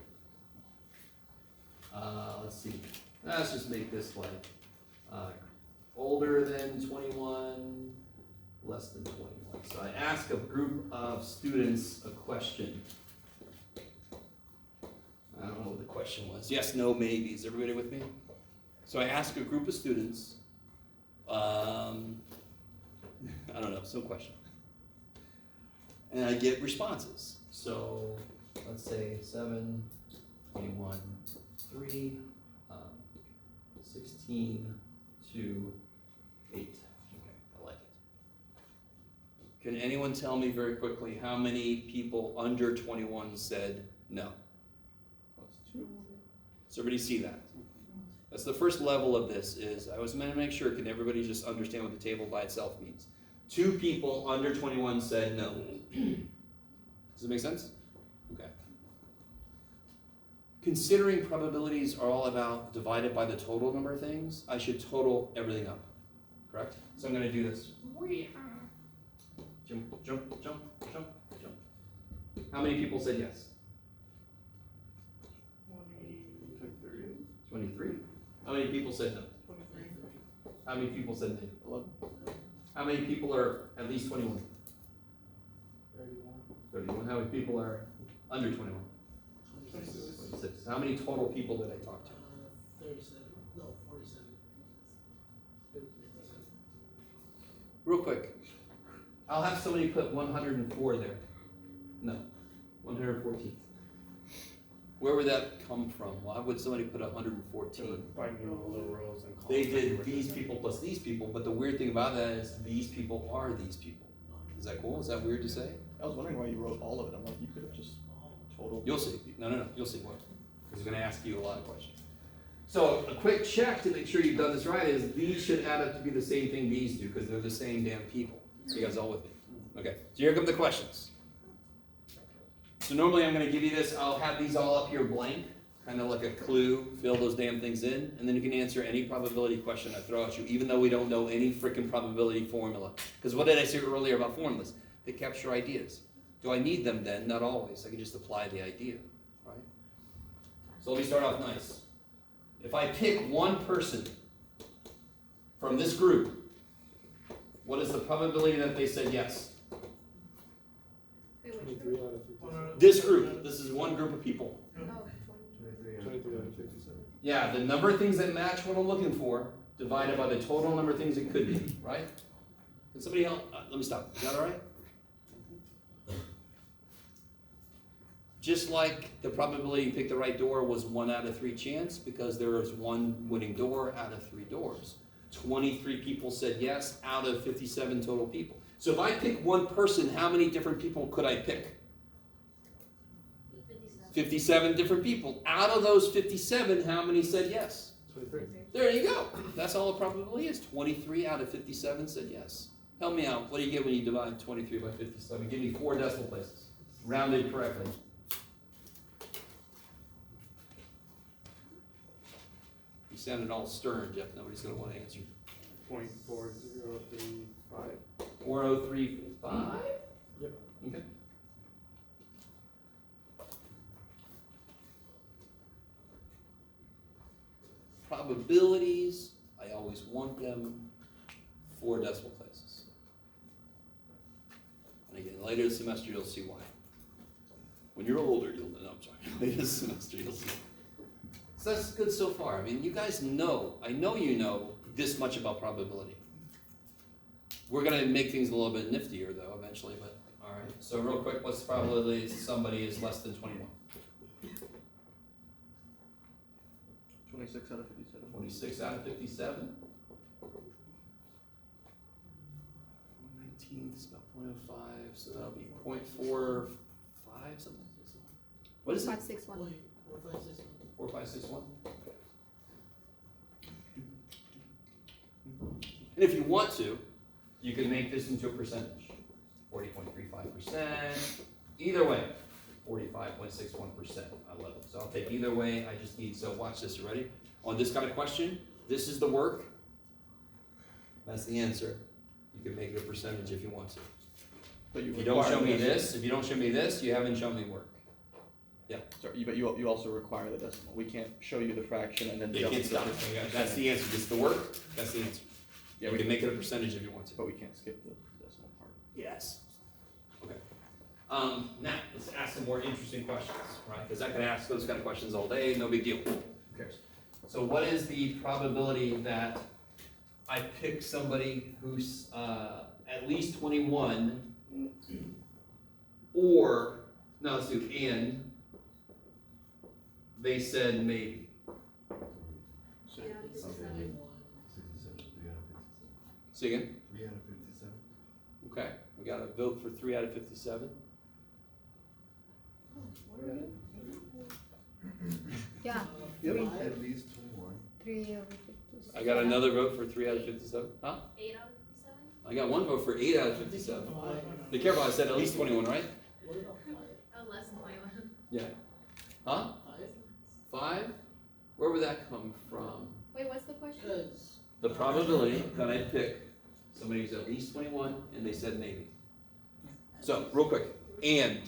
Let's see. Let's just make this like older than 21, less than 21. So I ask a group of students a question. I don't know what the question was. Yes, no, maybe. Is everybody with me? So I ask a group of students, I don't know, some question. And I get responses. So let's say 7, 21, 3, 16, 2, 8. Okay, I like it. Can anyone tell me very quickly how many people under 21 said no? That's 2. Does everybody see that? That's the first level of this is, I was meant to make sure, can everybody just understand what the table by itself means? 2 people under 21 said no. Does it make sense? Okay. Considering probabilities are all about divided by the total number of things, I should total everything up, correct? So I'm gonna do this. Jump, jump, jump, jump, jump. How many people said yes? 23. How many people said no? 23. How many people said no? 11. How many people are at least 21? 31. How many people are under 21? 26. How many total people did I talk to? 37, no, 47. Real quick. I'll have somebody put 104 there. No, 114. Where would that come from? Why would somebody put 114? By numeral rows and columns. They did these people plus these people, but the weird thing about that is these people are these people. Is that cool? Is that weird to say? I was wondering why you wrote all of it. I'm like, you could have just totaled. You'll see. No. You'll see what. Because we're going to ask you a lot of questions. So a quick check to make sure you've done this right is these should add up to be the same thing these do because they're the same damn people. So you guys all with me? Okay. So here come the questions. So normally I'm going to give you this. I'll have these all up here blank, kind of like a clue. Fill those damn things in, and then you can answer any probability question I throw at you, even though we don't know any freaking probability formula. Because what did I say earlier about formulas? They capture ideas. Do I need them then? Not always. I can just apply the idea, right? So let me start off nice. If I pick one person from this group, what is the probability that they said yes? Wait, which 23 group? out of 57. This group. This is one group of people. Oh, 20. 23 out of 57. Yeah, the number of things that match what I'm looking for divided by the total number of things it could be, right? Can somebody help? Let me stop. Is that all right? Just like the probability you pick the right door was 1 out of 3 chance because there is one winning door out of 3 doors. 23 people said yes out of 57 total people. So if I pick one person, how many different people could I pick? 57 different people. Out of those 57, how many said yes? 23. There you go. That's all the probability is. 23 out of 57 said yes. Help me out. What do you get when you divide 23 by 57? Give me 4 decimal places. Rounded correctly. You sounded all stern, Jeff. Nobody's going to want to answer. 0.4035. 4035? Yep. Okay. Probabilities, I always want them 4 decimal places. And again, later this semester you'll see why. When you're older, you'll know. I'm sorry. Later this semester you'll see. So that's good so far. I mean, you guys know, I know you know this much about probability. We're going to make things a little bit niftier though eventually, but all right. So real quick, what's the probability somebody is less than 21? 26 out of 57. 26 out of 57. 119 is about 0.05, so that'll be 0.45 something. What is it? 561. 4561. And if you want to, you can make this into a percentage. 40.35%. Either way, 45.61%. I love it. So I'll take either way. I just need, so watch this. You ready? On this kind of question, this is the work. That's the answer. You can make it a percentage if you want to. But If you don't show me this, if you don't show me this, you haven't shown me work. Sorry, but you also require the decimal. We can't show you the fraction and then You jump can't to the stop. percentage. That's the answer. It's the work. That's the answer. Yeah, You we can make it a percentage if you want to. but we can't skip the decimal part. Yes. Okay. Now, let's ask some more interesting questions, right? Because I can ask those kind of questions all day, no big deal. Who cares? So what is the probability that I pick somebody who's at least 21, or, no, let's do and they said maybe. Eight out of 57. 67, 3 out of 57. See again? 3 out of 57. Okay, we got a vote for 3 out of 57. Yeah, At least 21. 3 over 50. I got another vote for 3 out of 57. Huh? 8 out of 57? I got one vote for 8 out of 57. Be careful, I said at least 21, right? What about five? Oh, less than 21. Yeah. Huh? Five? 5? Where would that come from? Wait, what's the question? Because The probability that I pick somebody who's at least 21 and they said maybe. So, real quick, and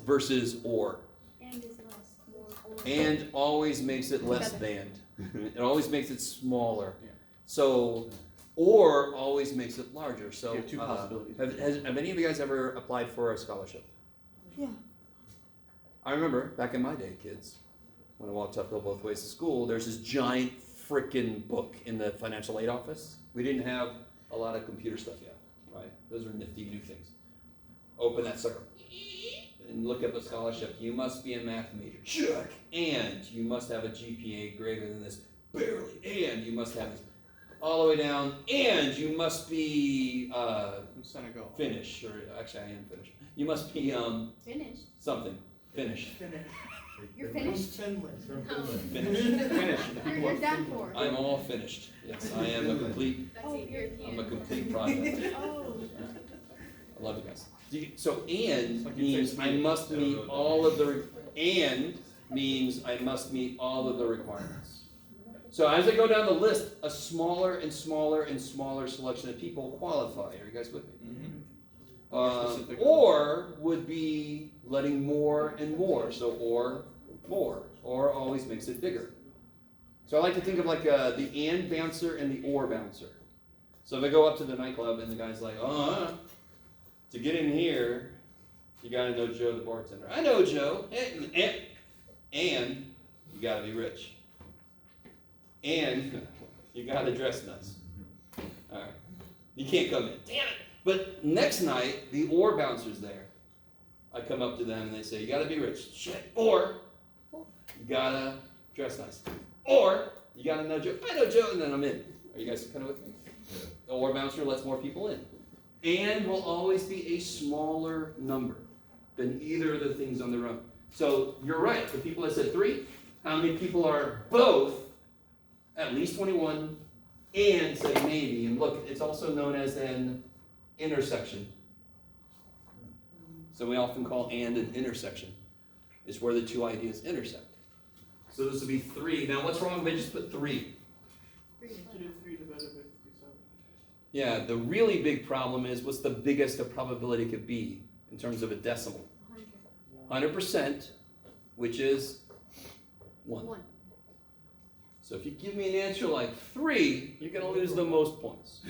versus or. And is less, more, or. And always makes it less than. It always makes it smaller. Yeah. So, or always makes it larger. So, You have two possibilities. Have any of you guys ever applied for a scholarship? Yeah. I remember back in my day, kids, when I walked uphill both ways to school, there's this giant frickin' book in the financial aid office. We didn't have a lot of computer stuff yet, right? Those are nifty new things. Open that sucker and look up a scholarship. You must be a math major. Check. And you must have a GPA greater than this. Barely. And you must have this. All the way down. And you must be From Senegal. Finnish. Or actually, I am Finnish. You must be Finished? something. Finnish. Finish. You're From finished? Finland. No. Finish. Finish. You're done for. I'm all finished. Yes, I am a complete. That's Oh, it, European. I'm a complete project. Oh. I love you guys. So and Like you means say, I must meet all of the and means I must meet all of the requirements. So as I go down the list, a smaller and smaller and smaller selection of people qualify. Are you guys with me? More specific. Or would be letting more and more. So or more. Or always makes it bigger. So I like to think of like the and bouncer and the or bouncer. So if I go up to the nightclub and the guy's like, to get in here, you gotta know Joe the bartender. I know Joe. And you gotta be rich. And you gotta dress nice. Alright. You can't come in. Damn it! But next night, the or bouncer's there. I come up to them and they say, you gotta be rich. Shit. Or you gotta dress nice. Or you gotta know Joe. I know Joe, and then I'm in. Are you guys kind of with me? Yeah. The or bouncer lets more people in. And will always be a smaller number than either of the things on their own. So you're right. The people that said 3, how many people are both at least 21 and say maybe? And look, it's also known as an intersection. So we often call and an intersection. It's where the two ideas intersect. So this would be 3. Now what's wrong if I just put 3? To do 3 divided by 57. Yeah, the really big problem is what's the biggest a probability could be in terms of a decimal? 100%, which is 1. 1. So if you give me an answer like 3, you're going to lose the most points.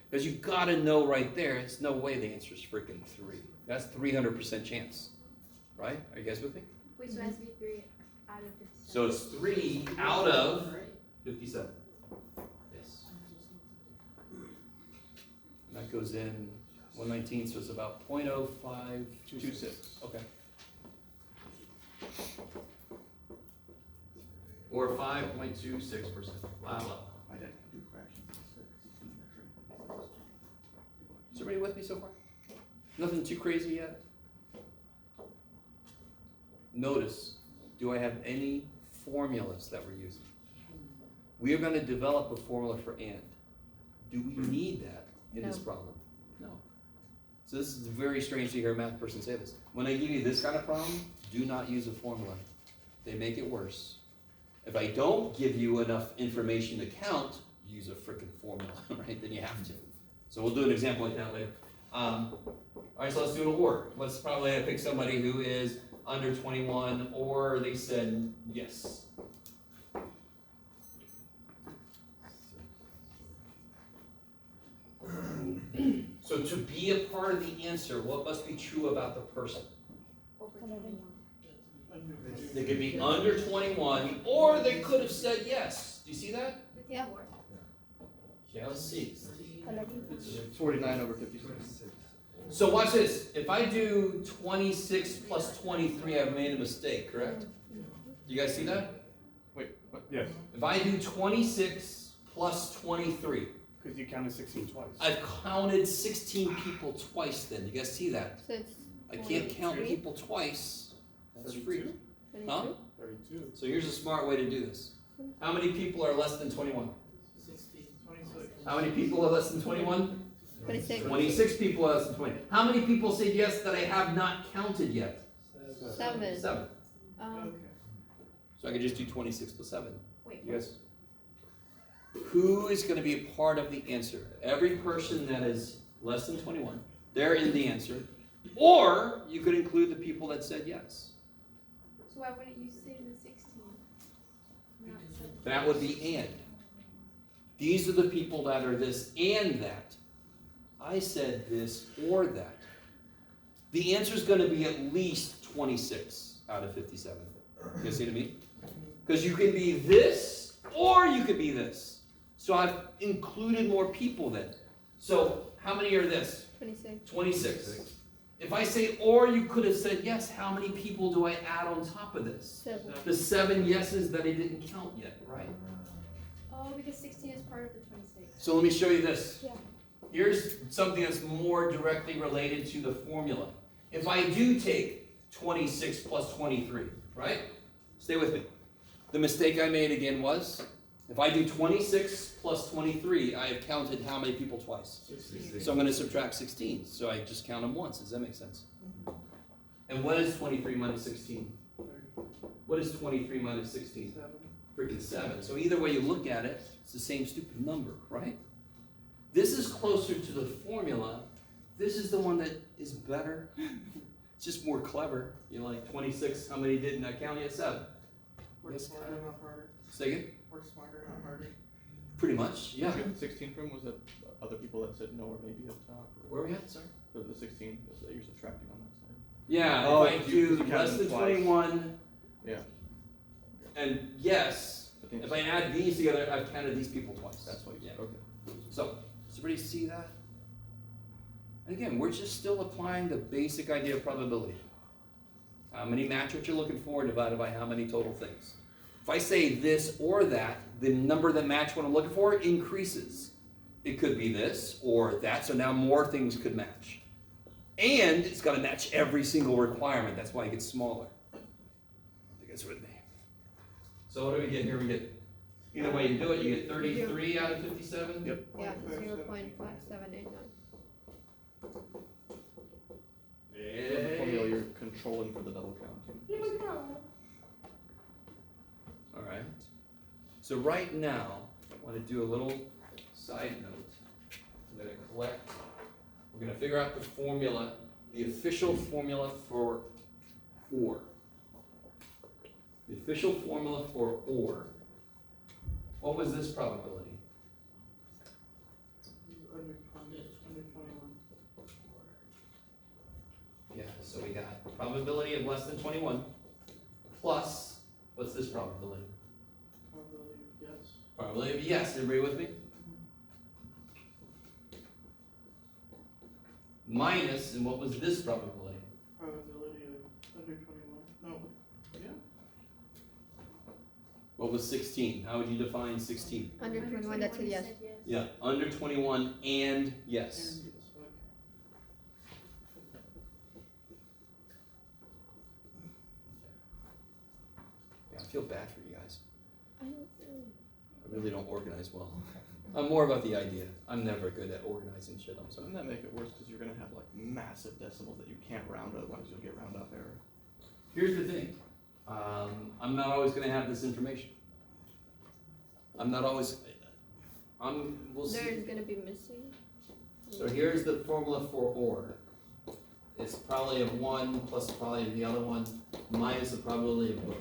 Because you've got to know right there, it's no way the answer is freaking 3. That's 300% chance. Right? Are you guys with me? Wait, so it has to be 3 out of 57. So it's 3 out of 57. Yes. And that goes in 119, so it's about 0.0526. Okay. Or 5.26%. Wow. My dad can do fractions of 6. Is everybody with me so far? Nothing too crazy yet? Notice, do I have any formulas that we're using? We are going to develop a formula for and. Do we need that in this No. problem? No. So this is very strange to hear a math person say this. When I give you this kind of problem, do not use a formula. They make it worse. If I don't give you enough information to count, use a frickin' formula, right? Then you have to. So we'll do an example like that later. All right, so let's do an or. Let's probably pick somebody who is under 21, or they said yes. So to be be a part of the answer, what must be true about the person? They could be under 21, or they could have said yes. Do you see that? Yeah. Yeah, let's see. 49 over 56. So watch this. If I do 26 plus 23, I've made a mistake, correct? You guys see that? Wait, what? Yes, If I do 26 plus 23, because you counted 16 twice. I've counted 16 people twice then. You guys see that? So it's I can't count 23? people twice. That's free. 32? Huh? 32. So here's a smart way to do this. How many people are less than 21? 26. How many people are less than 21? 26. 26 people are less than 20. How many people said yes that I have not counted yet? 7. 7. Okay. So I could just do 26 plus 7. Wait, Yes. Who is going to be a part of the answer? Every person that is less than 21, they're in the answer. Or you could include the people that said yes. so why wouldn't you say the 16? Not 7. That would be and. These are the people that are this and that. I said this or that. The answer is going to be at least 26 out of 57. You guys see what I mean? Because you can be this or you could be this. So I've included more people then. So how many are this? 26. 26. If I say or you could have said yes, how many people do I add on top of this? 7. The 7 yeses that I didn't count yet, right? Oh, because 16 is part of the 26. So let me show you this. Yeah. Here's something that's more directly related to the formula. If I do take 26 plus 23, right? Stay with me. The mistake I made again was, if I do 26 plus 23, I have counted how many people twice? 66. So I'm going to subtract 16. So I just count them once. Does that make sense? And what is 23 minus 16? What is 23 minus 16? 7. Freaking 7. So either way you look at it, it's the same stupid number, right? This is closer to the formula. This is the one that is better. It's just more clever. You're like 26, how many didn't I count yet? 7. Work Yes. smarter, not harder. Say again? Work smarter, not harder. Pretty much, yeah. 16 from was that other people that said no or maybe at the top? Where are we at, sorry? The 16 is that you're subtracting on that side. Yeah, Oh, if I you- do you count less them than twice. 21, Yeah. and yes, But then- if I add these together, I've counted these people twice. That's what you Yeah. said. Okay. So, does everybody see that? And again, we're just still applying the basic idea of probability. How many match what you're looking for divided by how many total things. If I say this or that, the number that match what I'm looking for increases. It could be this or that, so now more things could match. And it's got to match every single requirement. That's why it gets smaller. You guys with me? So what do we get here? We get, either way you do it, you get 33 out of 57? Yep. Yeah, 0.5789. 0.5789. The formula you're controlling for the double counting. All right. So right now, I want to do a little side note. I'm going to collect, we're going to figure out the formula, the official formula for OR. The official formula for OR. What was this probability? Under 20, under 21. Yeah, so we got probability of less than 21 plus, what's this probability? Probability of yes. Probability of yes, everybody with me? Minus, and what was this probability? Probability of under 21. No. Yeah. What was 16? How would you define 16? Under 21, that's a yes. said yes. Yeah, under 21 and yes. And yes. Okay. Yeah, I feel bad for you guys. I don't I really don't organize well. I'm more about the idea. I'm never good at organizing shit, I'm sorry. Doesn't that make it worse because you're gonna have like massive decimals that you can't round, otherwise you'll get round off error. Here's the thing. I'm not always going to have this information. I'm not always. We'll see. There's gonna be missing. So here's the formula for OR. It's probably of one plus probably of the other one minus the probability of both.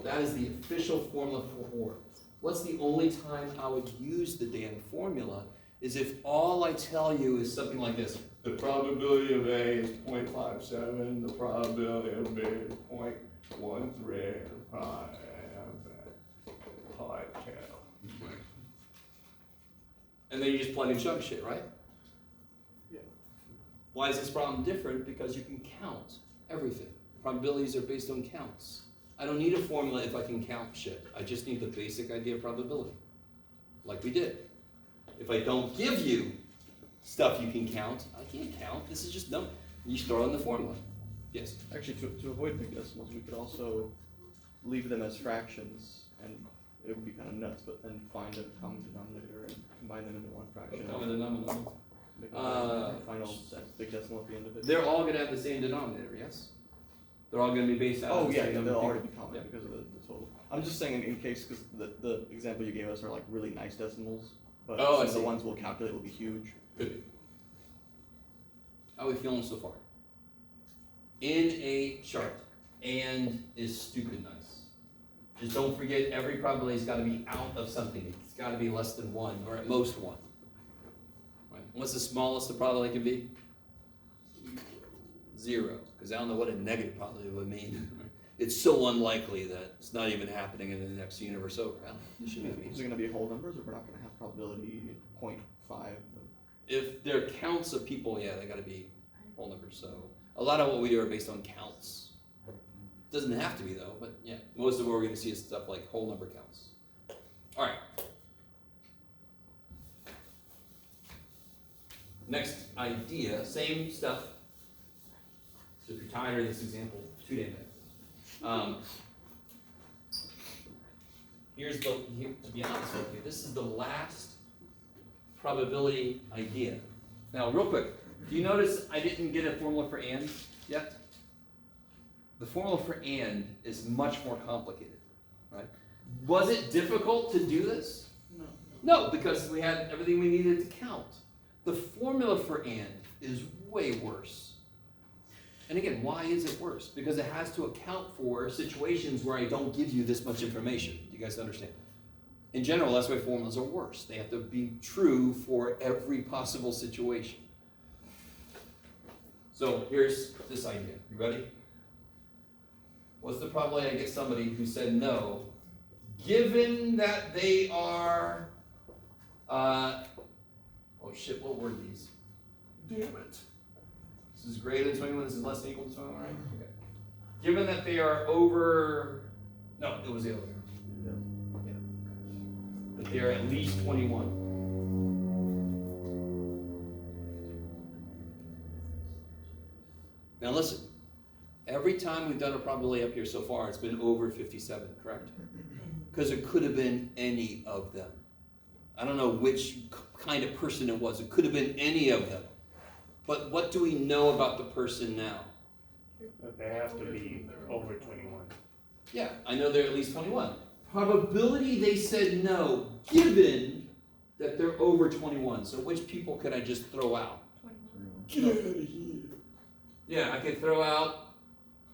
That is the official formula for OR. What's the only time I would use the damn formula is if all I tell you is something like this. The probability of A is 0.57, the probability of B is 0.13, and then you just plug and chug shit, right? Yeah. Why is this problem different? Because you can count everything. Probabilities are based on counts. I don't need a formula if I can count shit. I just need the basic idea of probability, like we did. If I don't give you stuff you can count, I can't count. This is just dumb. You just throw in the formula. Yes? Actually, to avoid big decimals, we could also leave them as fractions, and it would be kind of nuts, but then find a common denominator and combine them into one fraction. Common denominator. Make a final set, big decimal at the end of it. They're all gonna have the same denominator, yes? They're all gonna be based out of Oh, the yeah, same yeah, number they'll of already be people. common Yeah. because of the total. I'm just saying in case, because the example you gave us are like really nice decimals, but Oh, I some of the see. ones we'll calculate will be huge. Good. How are we feeling so far? In a chart, and is stupid nice. Just don't forget every probability's gotta be out of something. It's gotta be less than one, or at most one. Right? What's the smallest the probability can be? 0, because I don't know what a negative probability would mean. It's so unlikely that it's not even happening in the next universe over. I don't know. It shouldn't be. Is it gonna be whole numbers, or we're not gonna have probability 0.5? If there are counts of people, yeah, they gotta be whole numbers, so. A lot of what we do are based on counts. Doesn't have to be though, but yeah, most of what we're gonna see is stuff like whole number counts. Alright. Next idea, same stuff. So if you're tired of this example, too damn bad. To be honest with you, this is the last probability idea. Now, real quick, do you notice I didn't get a formula for and yet? The formula for and is much more complicated, right? Was it difficult to do this? No. No, because we had everything we needed to count. The formula for and is way worse. And again, why is it worse? Because it has to account for situations where I don't give you this much information. Do you guys understand? In general, that's why formulas are worse. They have to be true for every possible situation. So here's this idea. You ready? What's the probability I get somebody who said no, given that they are, oh shit, what were these? Damn it. This is greater than 21, this is less than equal to 21, right? Okay. Given that they are over, no, it was the other way. Yeah. That they are at least 21. Now listen, every time we've done a probability up here so far, it's been over 57, correct? Because it could have been any of them. I don't know which kind of person it was. It could have been any of them. But what do we know about the person now? But they have to be over 21. Yeah, I know they're at least 21. Probability they said no, given that they're over 21. So which people could I just throw out? 21. Get out of here. Yeah, I could throw out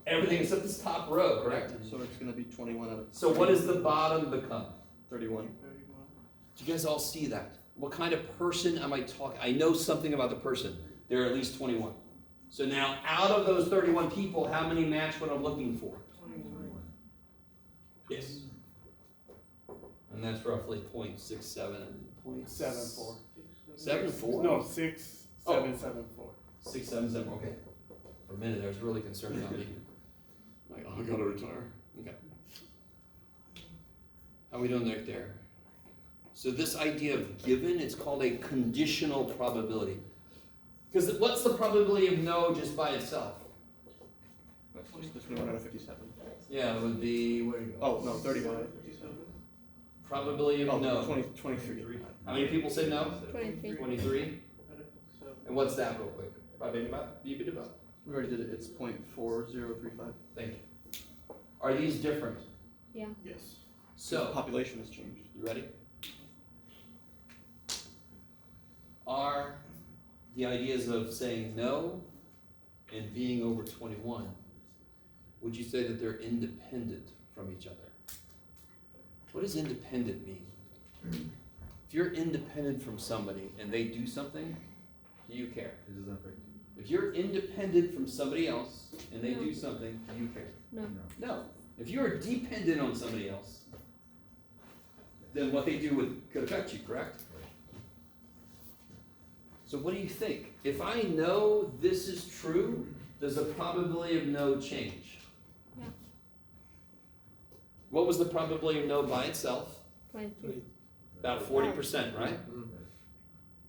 everything except this top row, correct? So it's gonna be 21 out of. So what does the bottom become? 31. 31. Do you guys all see that? What kind of person am I talking? I know something about the person. They're at least 21. So now, out of those 31 people, how many match what I'm looking for? 21. Yes. And that's roughly 0.67. 0.74. 74? No, 6, Oh. 7, 7, 4. 6, 7, 7. Okay. For a minute, I was really concerned about me. Like, oh, I gotta retire. Okay. How are we doing right there? So this idea of given, it's called a conditional probability. Because what's the probability of no just by itself? That's just the 21 out of 57. Yeah, it would be, where do you go? Oh, no, 31. 57. Probability of Oh, no. 23. How many people said no? 23. 23? And what's that real quick? You could do both. We already did it, it's 0.4035. Thank you. Are these different? Yeah. Yes. So, Population has changed. you ready? Are the ideas of saying no and being over 21, would you say that they're independent from each other? What does independent mean? If you're independent from somebody and they do something, do you care? It doesn't affect you. If you're independent from somebody else and they do something, do you care? No. No. If you're dependent on somebody else, then what they do could affect you, correct? So what do you think? If I know this is true, does the probability of no change? Yeah. What was the probability of no by itself? 22. About 40%, right? Mhm.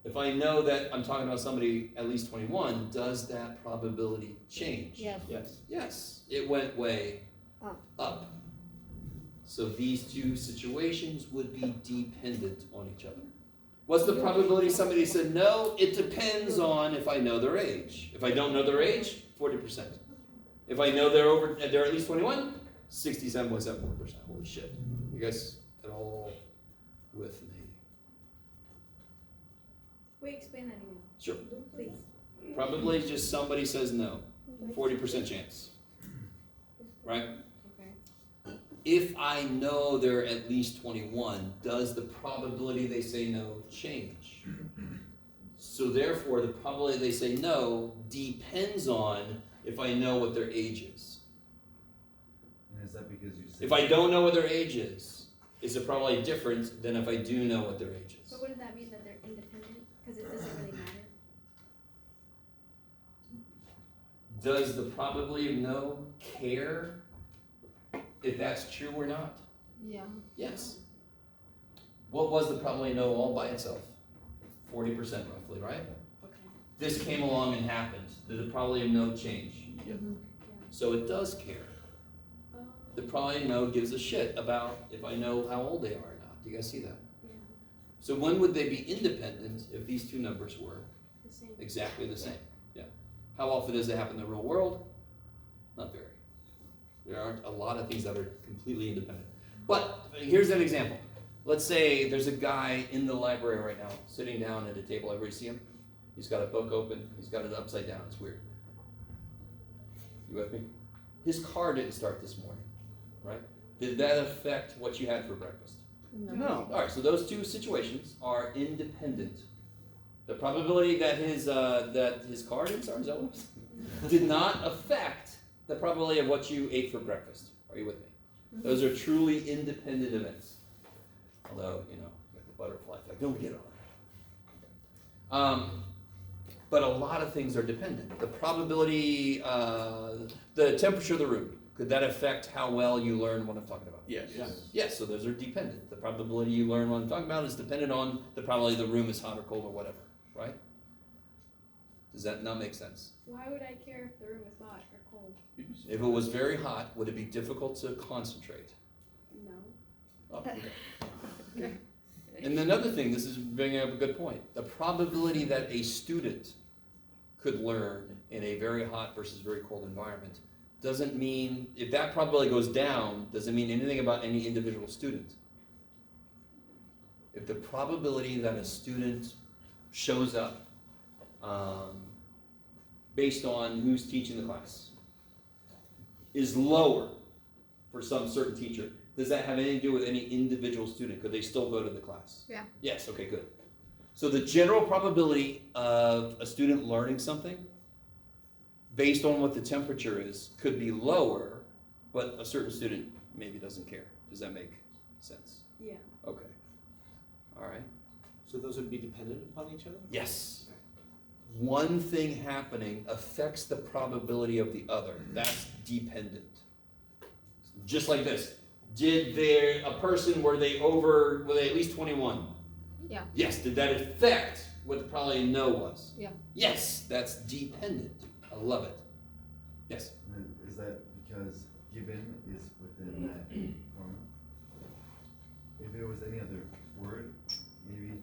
If I know that I'm talking about somebody at least 21, does that probability change? Yes. Yes. Yes, it went way Up. up. So these two situations would be dependent on each other. What's the probability somebody said no? It depends on if I know their age. If I don't know their age, 40%. If I know they're at least 21, 67.74%. Holy shit. You guys at all with me? Wait, explain that again. Sure. Please. Probably just somebody says no. 40% chance. Right? Okay. If I know they're at least 21, does the probability they say no change? So therefore, the probability they say no depends on if I know what their age is. And is that because you said? If I don't know what their age is it probably different than if I do know what their age is. But wouldn't that mean that they're independent? Because it doesn't really matter. Does the probability of no care if that's true or not? Yeah. Yes. What was the probability of no all by itself? 40% roughly, right? Okay. This came along and happened. Did the probability of no change? Yeah. So it does care. The probability of no gives a shit about if I know how old they are or not. Do you guys see that? Yeah. So when would they be independent if these two numbers were The same. exactly the same? Yeah. How often does it happen in the real world? Not very. There aren't a lot of things that are completely independent. But here's an example. Let's say there's a guy in the library right now, sitting down at a table. Everybody see him? He's got a book open. He's got it upside down. It's weird. You with me? His car didn't start this morning, right? Did that affect what you had for breakfast? No. All right, so those two situations are independent. The probability that his car didn't start, is that what it was? Did not affect the probability of what you ate for breakfast. Are you with me? Those are truly independent events. Although, you know, the butterfly effect, don't get on it. But a lot of things are dependent. The probability, the temperature of the room, could that affect how well you learn what I'm talking about? Yes. Yes, so those are dependent. The probability you learn what I'm talking about is dependent on the probability the room is hot or cold or whatever, right? Does that not make sense? Why would I care if the room is hot or cold? If it was very hot, would it be difficult to concentrate? No. Oh, okay. And another thing, this is bringing up a good point. The probability that a student could learn in a very hot versus very cold environment doesn't mean, if that probability goes down, doesn't mean anything about any individual student. If the probability that a student shows up based on who's teaching the class is lower for some certain teacher, does that have anything to do with any individual student? Could they still go to the class? Yeah. Yes, okay, good. So the general probability of a student learning something based on what the temperature is could be lower, but a certain student maybe doesn't care. Does that make sense? Yeah. Okay. All right. So those would be dependent upon each other? Yes. One thing happening affects the probability of the other. That's dependent. Just like this. Were they at least 21? Yeah. Yes. Did that affect what the probability of no was? Yeah. Yes, that's dependent. I love it. Yes. And is that because given is within that formula? If it was any other word, maybe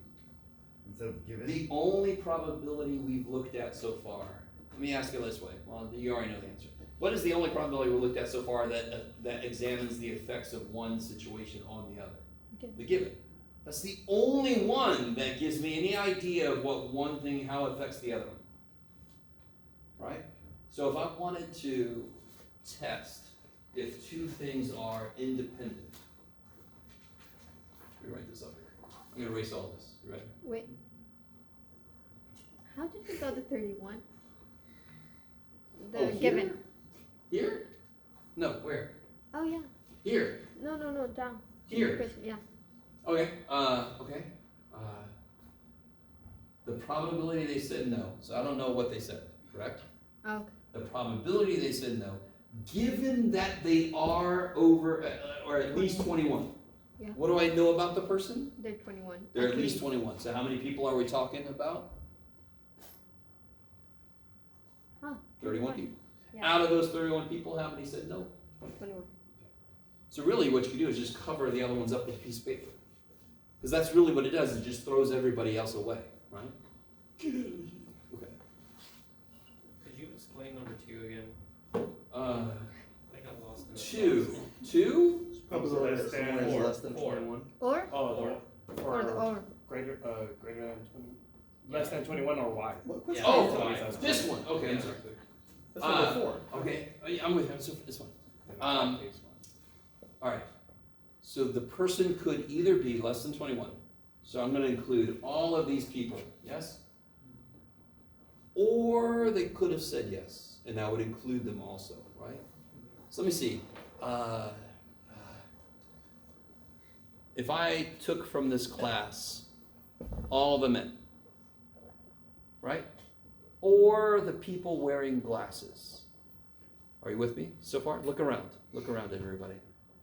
instead of given? The only probability we've looked at so far, let me ask it this way. Well, you already know the answer. What is the only probability we looked at so far that examines the effects of one situation on the other? Okay. The given. That's the only one that gives me any idea of what one thing, how it affects the other one. Right? So if I wanted to test if two things are independent, let me write this up here. I'm gonna erase all of this. You ready? Wait. How did we go to 31? The Oh, given. Here? No, where? Oh yeah. Here. No, down. Here. Person, yeah. Okay, okay. The probability they said no, so I don't know what they said, correct? Okay. The probability they said no, given that they are over, or at least 21. Yeah. What do I know about the person? They're 21. They're at least 21. So how many people are we talking about? Huh, 31 people. Yeah. Out of those 31 people, how many said no? 21. So really what you can do is just cover the other ones up with a piece of paper. Because that's really what it does, it just throws everybody else away, right? Okay. Could you explain number 2 again? Uh, I got lost in the 2. 2? Probability Less that than someone is or- less than or. 21. Or? Oh, Or the or. greater than 20, less than 21 or y. What question? Oh, Twenty-five. this one. Okay, I'm sorry. That's number 4. Okay, yeah, I'm with you. So this one. All right. So the person could either be less than 21. So I'm going to include all of these people. Yes. Or they could have said yes, and that would include them also, right? So let me see. If I took from this class all the men, right? Or the people wearing glasses. Are you with me so far? Look around. Look around, everybody.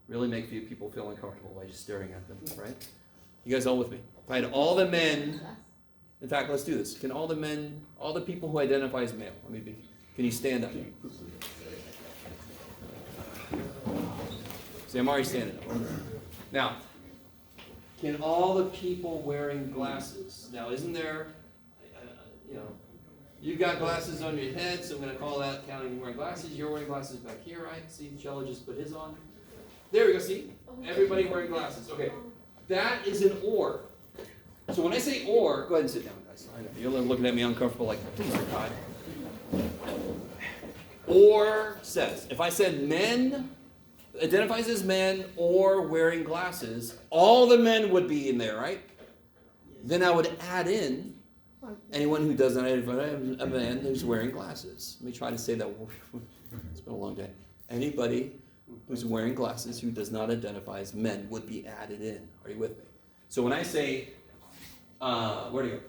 Really make few people feel uncomfortable by just staring at them, right? You guys all with me? If I had all the men, in fact, let's do this. Can all the men, all the people who identify as male, can you stand up? See, I'm already standing up. Now, can all the people wearing glasses, now isn't there, you've got glasses on your head, so I'm going to call that counting you wearing glasses. You're wearing glasses back here, right? See, Jello just put his on. There we go, see? Everybody wearing glasses. Okay, that is an or. So when I say or, go ahead and sit down, guys. I know, you're looking at me uncomfortable like, please, God. Or says, if I said men, identifies as men or wearing glasses, all the men would be in there, right? Then I would add in anyone who doesn't identify as a man who's wearing glasses. Let me try to say that. It's been a long day. Anybody who's wearing glasses who does not identify as men would be added in. Are you with me? So when I say, where do you go?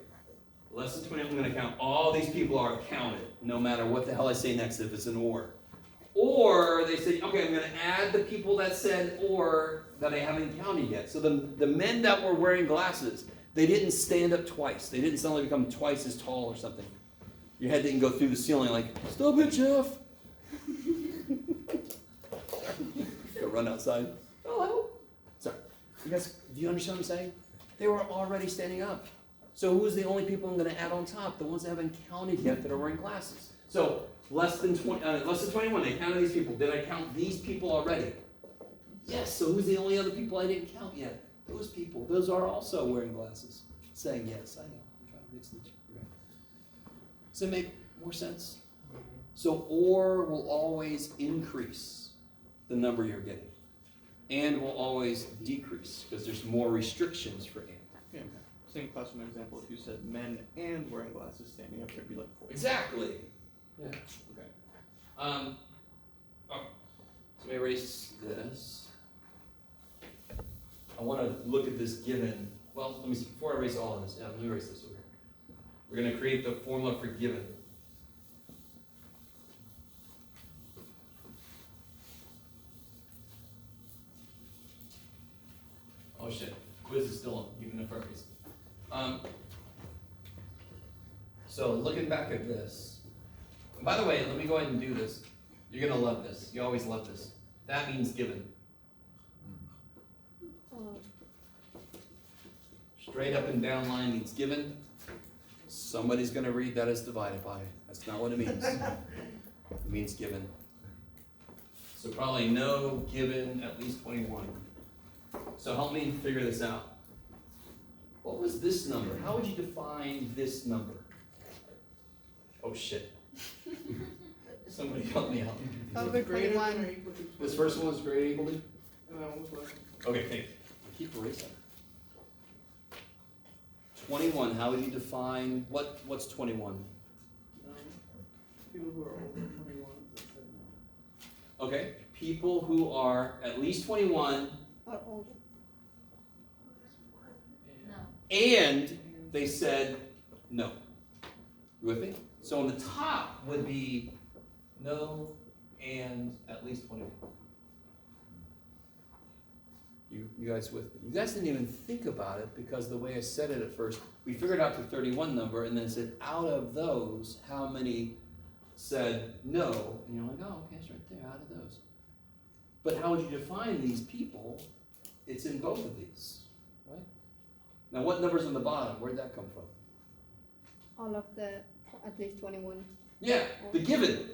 Less than 20, I'm going to count. All these people are counted, no matter what the hell I say next if it's an or. Or they say, okay, I'm going to add the people that said or that I haven't counted yet. So the men that were wearing glasses, they didn't stand up twice. They didn't suddenly become twice as tall or something. Your head didn't go through the ceiling like, stop it, Jeff. Go run outside. Hello. Sorry. You guys, do you understand what I'm saying? They were already standing up. So who's the only people I'm going to add on top? The ones that haven't counted yet that are wearing glasses. So less than 21. They counted these people. Did I count these people already? Yes. So who's the only other people I didn't count yet? Those people. Those are also wearing glasses. Saying yes. I know. I'm trying to mix the two. Okay. Does it make more sense? So or will always increase the number you're getting. And will always decrease because there's more restrictions for and. Yeah, okay. Same classroom example, if you said men and wearing glasses standing up, there'd be like 4. Exactly. Yeah. Okay. Oh. So let me erase this. I want to look at this given. Well, let me see. Before I erase all of this, let me erase this over here. We're going to create the formula for given. Oh shit. Quiz is still on, even if I erase it. So looking back at this. By the way, let me go ahead and do this. You're going to love this. You always love this. That means given. Straight up and down line means given. Somebody's going to read that as divided by. That's not what it means. It means given. So probably no, given, at least 21. So help me figure this out. What was this number? How would you define this number? Oh shit. Somebody help me out. Over Greater than or 21. equal to 20. This first one was greater equal to? And that was what? Okay, thank you. I keep erasing. 21, how would you define, what's 21? People who are over 21 that said no. Okay, people who are at least 21 Or older. and they said no. You with me? So on the top would be no and at least 21. You guys with me? You guys didn't even think about it because the way I said it at first, we figured out the 31 number and then said out of those, how many said no? And you're like, oh, okay, it's right there, out of those. But how would you define these people? It's in both of these, right? Now what number's on the bottom? Where'd that come from? All of the at least 21. Yeah, the given.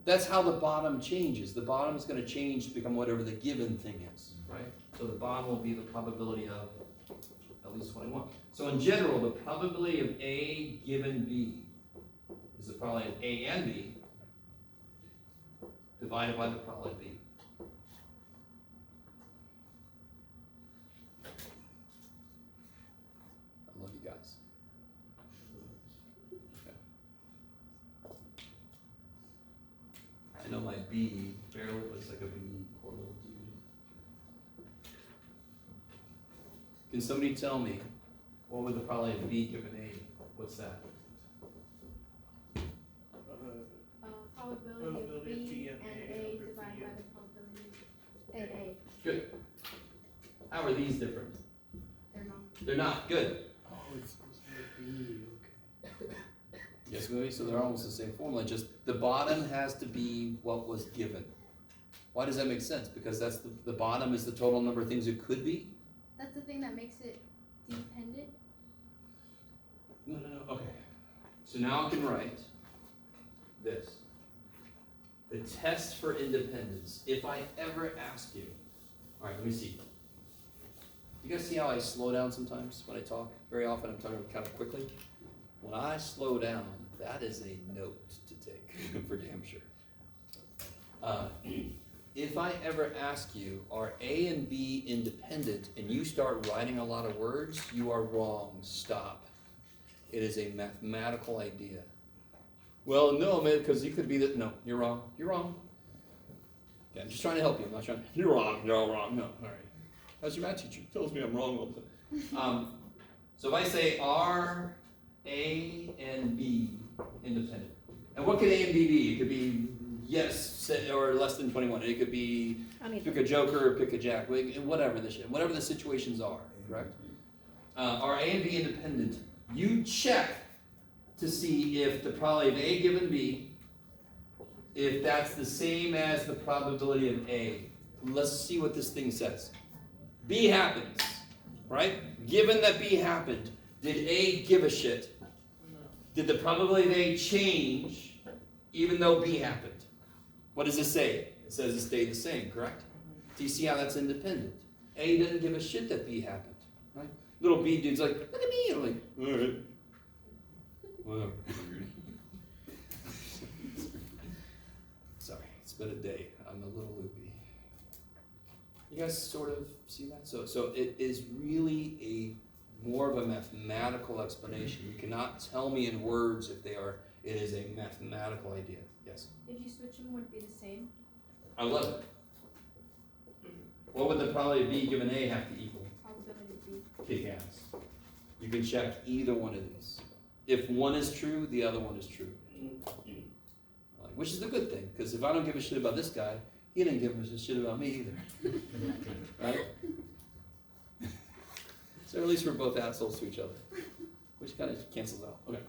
That's how the bottom changes. The bottom is going to change to become whatever the given thing is, right? So the bottom will be the probability of at least 21. So in general, the probability of A given B is the probability of A and B divided by the probability of B. I love you guys. I know my B barely looks like a B, poor little dude. Can somebody tell me what would the probability of B given A? What's that? Probability of B and A divided by the probability of A. Good. How are these different? they're not. They're not. Good. Oh, it's supposed to be a B, okay. Yes, maybe. So they're almost the same formula. Just the bottom has to be what was given. Why does that make sense? Because that's the bottom is the total number of things it could be. That's the thing that makes it dependent. No. Okay. So now I can write this. The test for independence. If I ever ask you, all right, let me see. You guys see how I slow down sometimes when I talk? Very often I'm talking kind of quickly. When I slow down, that is a note to take for damn sure. If I ever ask you, are A and B independent, and you start writing a lot of words, you are wrong. Stop. It is a mathematical idea. Well, no, man, because you could be that. No, you're wrong. You're wrong. Okay, I'm just trying to help you. I'm not trying. You're wrong. You're all wrong. No, all right. How's your math teacher? Tells me I'm wrong all the time. So if I say are A and B independent, and what could A and B be? It could be yes or less than 21. It could be pick a joker or pick a jack. Whatever the situations are. Correct. Are A and B independent? You check to see if the probability of A given B, if that's the same as the probability of A. Let's see what this thing says. B happens, right? Given that B happened, did A give a shit? Did the probability of A change even though B happened? What does it say? It says it stayed the same, correct? Do you see how that's independent? A didn't give a shit that B happened, right? Little B dude's like, look at me. I'm like, all right. Whatever. Sorry, it's been a day. I'm a little loopy. You guys sort of see that? So it is really a more of a mathematical explanation. You cannot tell me in words if they are. It is a mathematical idea. Yes. If you switch them, would it be the same? I love it. What would the probability of B given A have to equal? Probability of B. Kick ass. You can check either one of these. If one is true, the other one is true. Which is a good thing, because if I don't give a shit about this guy, he didn't give a shit about me either. Right? So at least we're both assholes to each other. Which kind of cancels out. Okay.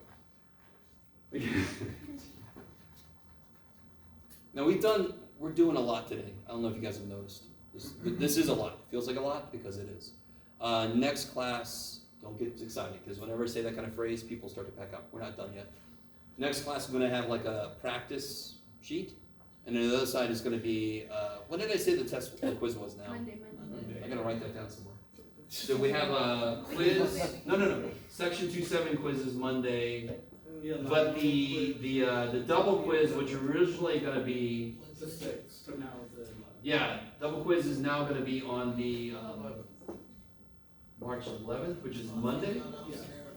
Now we're doing a lot today. I don't know if you guys have noticed. This is a lot. It feels like a lot because it is. Next class, don't get excited, because whenever I say that kind of phrase, people start to pack up. We're not done yet. Next class, I'm going to have like a practice sheet, and then the other side is going to be, what did I say the quiz was now? Monday. I'm going to write that down somewhere. So we have a quiz, no. Section 2-7 quiz is Monday, but the double quiz, which originally going to be, The 6th, so now the 11th. yeah, double quiz is now going to be on the March 11th, which is Monday,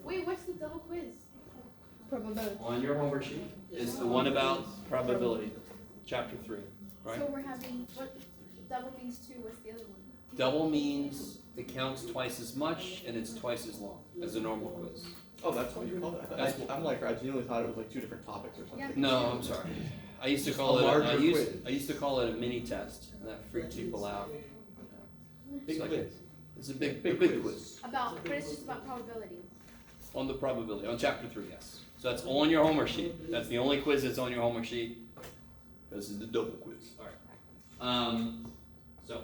Wait, what's the double quiz? Probability. on your homework sheet, is the one about probability, chapter 3, right? So we're having, what, double means 2, what's the other one? Double means it counts twice as much and it's twice as long as a normal quiz. Oh, that's what you call it? I'm like, I genuinely thought it was like 2 different topics or something. No, I'm sorry. I used to call A it, larger I quiz. used to call it a mini test, and that freaked people out. Big It's like quiz. It's a big Big quiz. quiz. About, but it's just about probability. On the probability, on chapter 3, yes. So that's on your homework sheet. That's the only quiz that's on your homework sheet. This is the double quiz. All right. So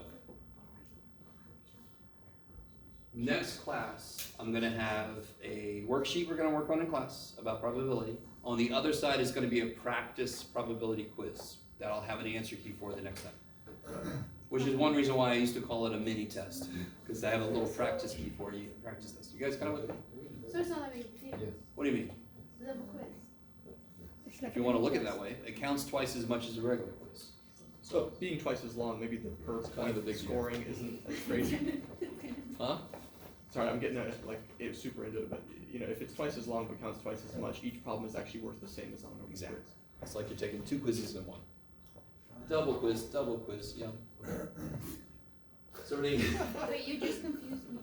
next class, I'm going to have a worksheet we're going to work on in class about probability. On the other side is going to be a practice probability quiz that I'll have an answer key for the next time. Which is one reason why I used to call it a mini test, because I have a little practice key for you. Practice this. You guys kind of with me? So it's not that big a deal. Yes. What do you mean? The double quiz. It's like If you want to look at it that way, it counts twice as much as a regular quiz. So being twice as long, maybe the per kind of a point big scoring isn't as crazy. Huh? Sorry, I'm getting super into it, but you know, if it's twice as long but counts twice as much, each problem is actually worth the same as on a Exactly. quiz. It's like you're taking 2 quizzes in one. Double quiz, yeah. So Wait, you just confused me.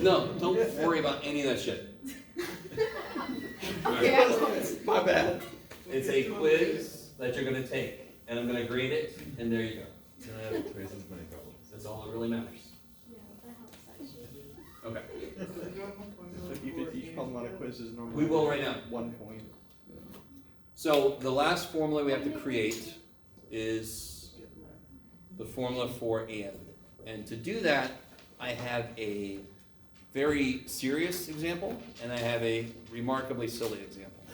no, don't worry about any of that shit. My bad. It's a quiz that you're gonna take, and I'm gonna grade it, and there you go. Can I have traces of many problems? That's all that really matters. Yeah, that helps actually. Okay. So you could each problem on a quiz is normally. We will right now. 1 point. So the last formula we have to create is the formula for and. And to do that, I have a very serious example, and I have a remarkably silly example.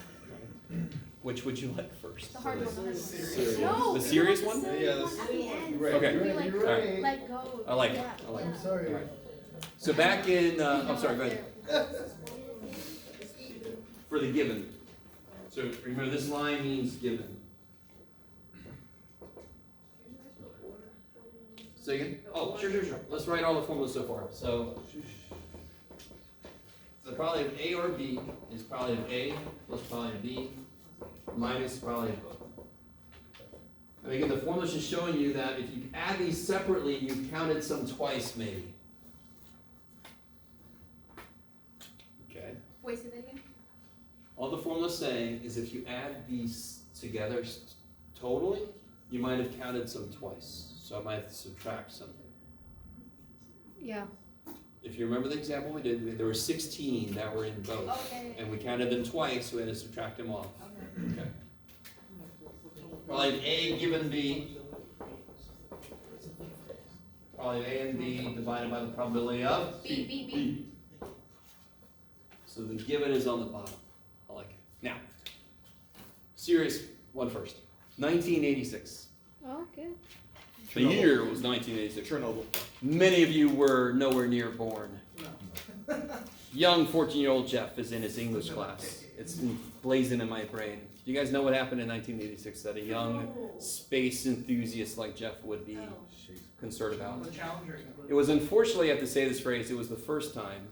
Which would you like first? The hard one. The Serious. No. The serious we want one? the silly Yeah, one at the end. Right. Okay. We like All right. let go. I like it. Yeah, I like yeah. it. Sorry. All right. So back in, I'm sorry, go ahead. For the given. So remember, this line means given. Say again? Oh, sure. Let's write all the formulas so far. So the probability of A or B is probability of A plus probability of B minus probability of both. And again, the formula is just showing you that if you add these separately, you've counted some twice maybe. Okay. Wait, say that again? All the formula's saying is if you add these together totally, you might have counted some twice. So I might have to subtract something. Yeah. If you remember the example we did, there were 16 that were in both. Okay. And we counted them twice, so we had to subtract them off. Okay. Probably A given B. Probably A and B divided by the probability of B. So the given is on the bottom. I like it. Now, serious one first. 1986. Oh, good. The year was 1986. Chernobyl. Many of you were nowhere near born. Young 14-year-old Jeff is in his English class. It's blazing in my brain. Do you guys know what happened in 1986 that a young space enthusiast like Jeff would be concerned about? The Challenger. It was unfortunately, I have to say this phrase, it was the first time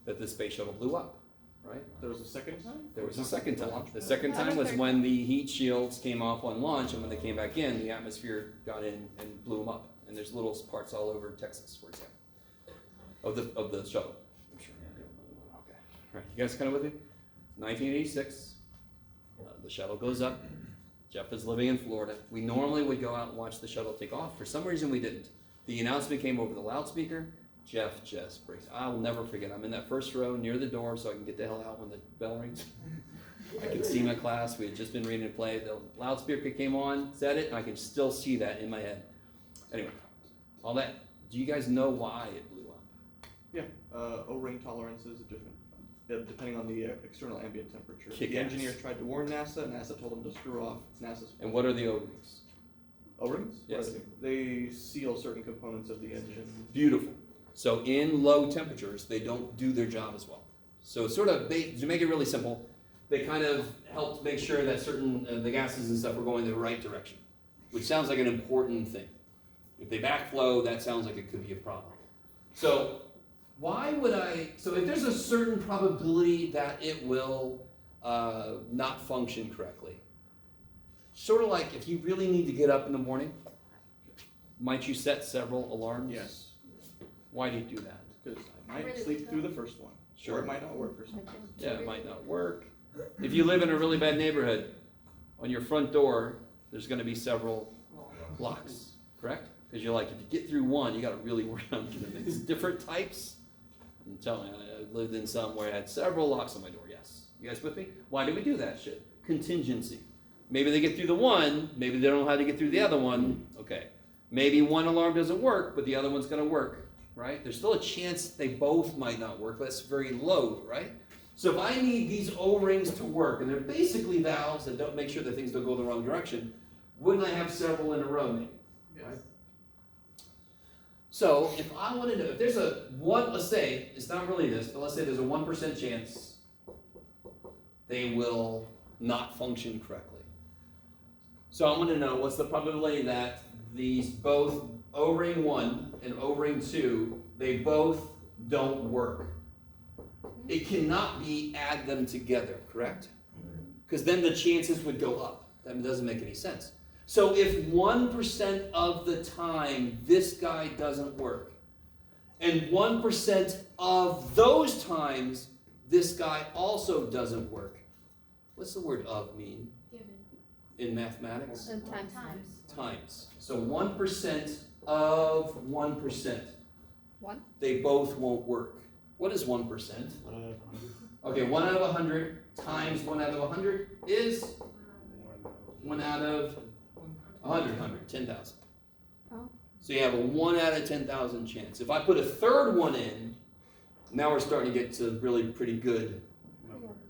that the space shuttle blew up, right? There was a second time? There was a second time. Launch The pad? second time was when the heat shields came off on launch, and when they came back in, the atmosphere got in and blew them up. And there's little parts all over Texas, for example, of the shuttle. I'm sure. Okay. All right. You guys kind of with me? 1986. The shuttle goes up. Jeff is living in Florida. We normally would go out and watch the shuttle take off. For some reason, we didn't. The announcement came over the loudspeaker. Jeff just breaks. I'll never forget. I'm in that first row near the door so I can get the hell out when the bell rings. I could see my class. We had just been reading a play. The loudspeaker came on, said it, and I can still see that in my head. Anyway, all that. Do you guys know why it blew up? Yeah, O-ring tolerances are different, depending on the external ambient temperature. Kick The ass. engineers tried to warn NASA, NASA told them to screw off. It's NASA's fault. And what are the O-rings? O-rings? Yes. What are they seal certain components of the engine. Beautiful. So in low temperatures, they don't do their job as well. So sort of, to make it really simple, they kind of helped make sure that certain, the gases and stuff were going the right direction, which sounds like an important thing. If they backflow, that sounds like it could be a problem. So why would I, so if there's a certain probability that it will not function correctly, sort of like if you really need to get up in the morning, might you set several alarms? Yes, Why do you do that? because I might Really sleep through good. the first one, Sure. or it might not work or something. Yeah, it might not work. If you live in a really bad neighborhood, on your front door, there's gonna be several locks, correct? Because you're like, if you get through one, you gotta really work on them. It's different types. I'm telling you, I lived in some where I had several locks on my door, yes. You guys with me? Why do we do that shit? Contingency. Maybe they get through the one, maybe they don't know how to get through the other one, okay. Maybe one alarm doesn't work, but the other one's gonna work, right? There's still a chance they both might not work, but that's very low, right? So if I need these O-rings to work, and they're basically valves that don't make sure that things don't go the wrong direction, wouldn't I have several in a row maybe? Yes. Right. So if I wanted to, if there's a one, let's say, it's not really this, but let's say there's a 1% chance they will not function correctly. So I'm gonna know what's the probability that these both O-ring 1 and O-ring 2, they both don't work. It cannot be add them together, correct? Because then the chances would go up. That doesn't make any sense. So if 1% of the time this guy doesn't work, and 1% of those times this guy also doesn't work, what's the word of mean Given. in mathematics? Sometimes. Times. So 1% of 1%. One? They both won't work. What is 1%? 1 out of 100. Okay, 1 out of 100 times 1 out of 100 is 1 out of 100, 10,000. Oh. So you have a 1 out of 10,000 chance. If I put a third one in, now we're starting to get to really pretty good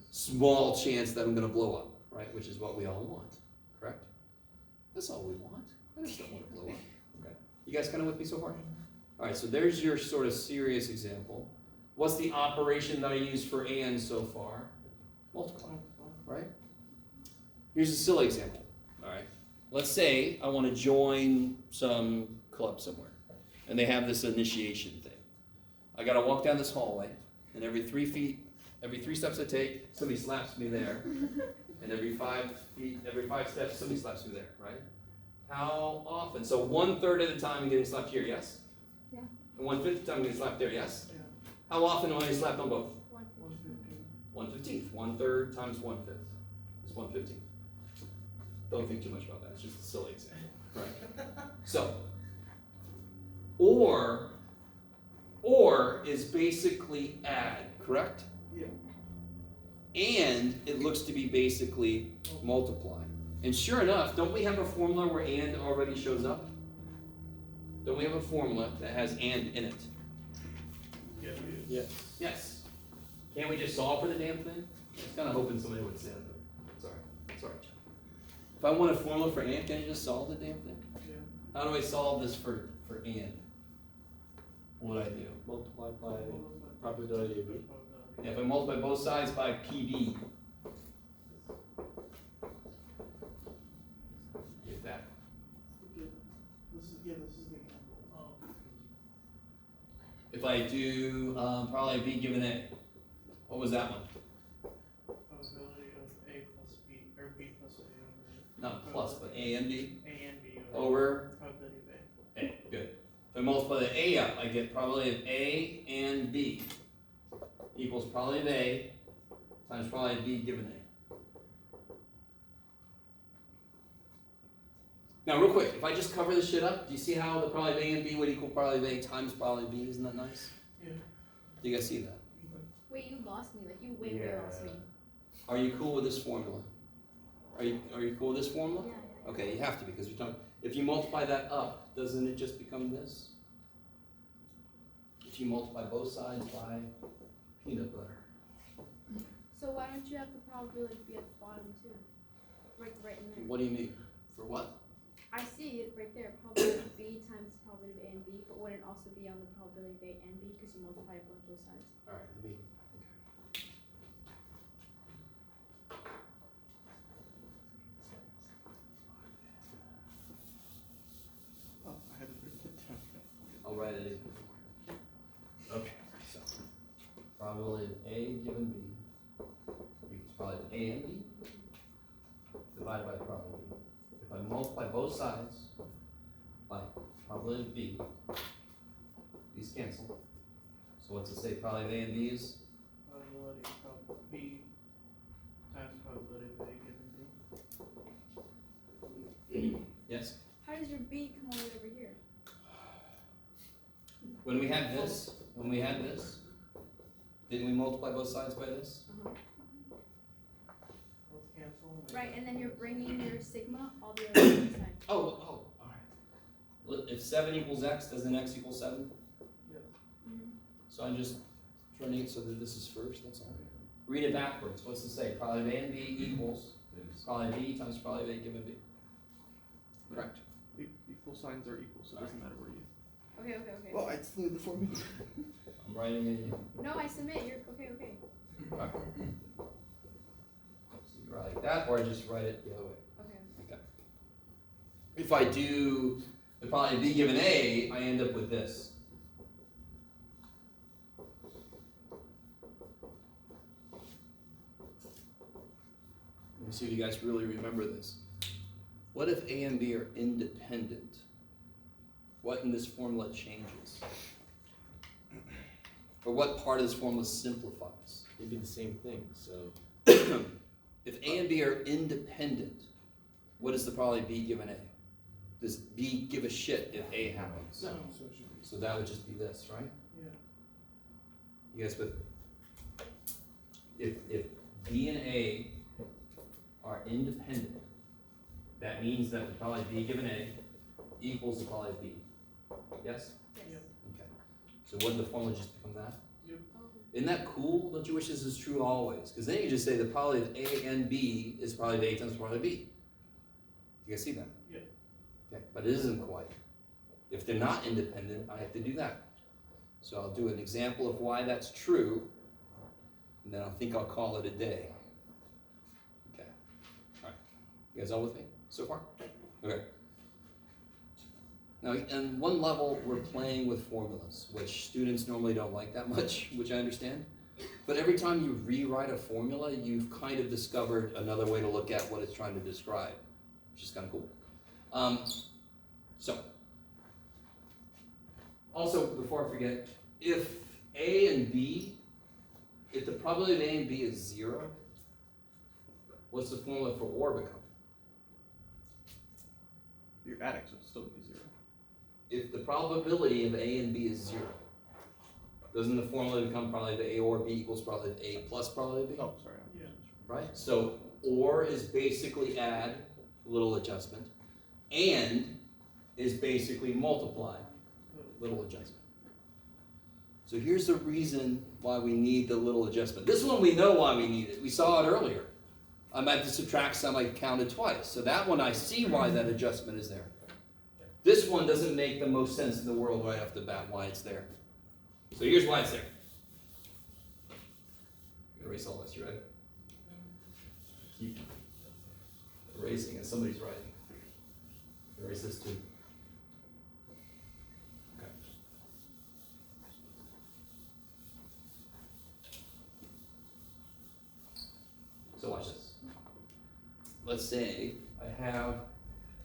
small chance that I'm going to blow up, right? Which is what we all want, correct? That's all we want. I just don't want to blow up. Okay. You guys kind of with me so far? All right, so there's your sort of serious example. What's the operation that I use for and so far? Multiply, right? Here's a silly example, all right? Let's say I want to join some club somewhere, and they have this initiation thing. I got to walk down this hallway, and every 3 steps I take, somebody slaps me there, and every 5 steps, somebody slaps me there, right? How often? So 1/3 of the time I'm getting slapped here, yes? Yeah. And 1/5 of the time I'm getting slapped there, yes? Yeah. How often am I slapped on both? 115. 1/15. 1/3 times 1/5 is 1/15. Don't think too much about that. It's just a silly example, right? So, or is basically add, correct? Yeah. And it looks to be basically multiply. And sure enough, don't we have a formula where and already shows up? Don't we have a formula that has and in it? Yes. Yes. Can't we just solve for the damn thing? I was kind of hoping somebody would say that, but sorry. If I want a formula for and, can I just solve the damn thing? Yeah. How do I solve this for and? What do I do? Multiplied by probability of B. Yeah, if I multiply both sides by PB, get that. This is the example. If I do probably B given A, what was that one? Probability of A plus B, or B plus A over. Not plus, but A and B A and B over probability of A. A. Good. If I multiply the A up, I get probability of A and B equals probability of A times probability of B given A. Now, real quick, if I just cover this shit up, do you see how the probability of A and B would equal probability of A times probability of B? Isn't that nice? Yeah. Do you guys see that? Wait, you lost me. Like you way lost me. Are you cool with this formula? Are you cool with this formula? Yeah. Okay, you have to be because you're talking. If you multiply that up, doesn't it just become this? If you multiply both sides by peanut butter. So why don't you have the probability be at the bottom too? Like right in there. What do you mean? For what? I see it right there. Probability of B times probability of A and B, but wouldn't it also be on the probability of A and B because you multiply it both sides? All right, let me. Oh, I haven't written it down yet. I'll write it in. Okay, so probability of A given B equals probability of A and B divided by the probability of B. If I multiply both sides by probability of B, these cancel. So what's it say probability of A and B is? Probability of B times probability of A given B. Yes? How does your B come all the way over here? When we had this, didn't we multiply both sides by this? Uh-huh. Let's cancel. Right, and then you're bringing your sigma all the way over to the side. Oh, alright. If 7 equals x, doesn't x equal 7? Mhm. So I'm just turning it so that this is first, that's all. Read it backwards. What's it say? Probability of A and B equals probability of B times probability of A given B. Correct. Equal signs are equal, so it doesn't matter where you. Okay. Well, I still need the formula. I'm writing it in. No, I submit, you're, okay. Right. So you write that, or I just write it the other way. Okay. If I do the probability of B given A, I end up with this. Let me see if you guys really remember this. What if A and B are independent? What in this formula changes? Or what part of this formula simplifies? It'd be the same thing, so. If A and B are independent, what is the probability of B given A? Does B give a shit if A happens? No. So that would just be this, right? Yeah. You guys with? If B and A are independent, that means that the probability of B given A equals the probability of B. Yes? Yes. Yep. Okay. So wouldn't the formula just become that? Yep. Isn't that cool? Don't you wish this is true always? Because then you just say the probability of A and B is probability of A times probability of B. You guys see that? Yeah. Okay, but it isn't quite. If they're not independent, I have to do that. So I'll do an example of why that's true, and then I think I'll call it a day. Okay. All right. You guys all with me so far? Okay. Now, on one level, we're playing with formulas, which students normally don't like that much, which I understand. But every time you rewrite a formula, you've kind of discovered another way to look at what it's trying to describe, which is kind of cool. So, also, before I forget, if A and B, if the probability of A and B is 0, what's the formula for OR become? Your adding would still be 0. If the probability of A and B is 0, doesn't the formula become probability of A or B equals probability of A plus probability of B? Oh, sorry. Yeah. Right? So OR is basically add, little adjustment, and is basically multiply, little adjustment. So here's the reason why we need the little adjustment. This one we know why we need it. We saw it earlier. I'm at to subtract some, I counted twice. So that one I see why that adjustment is there. This one doesn't make the most sense in the world right off the bat why it's there. So here's why it's there. I'm gonna erase all this, you ready? Keep erasing as somebody's writing. Erase this too. Okay. So watch this. Let's say I have,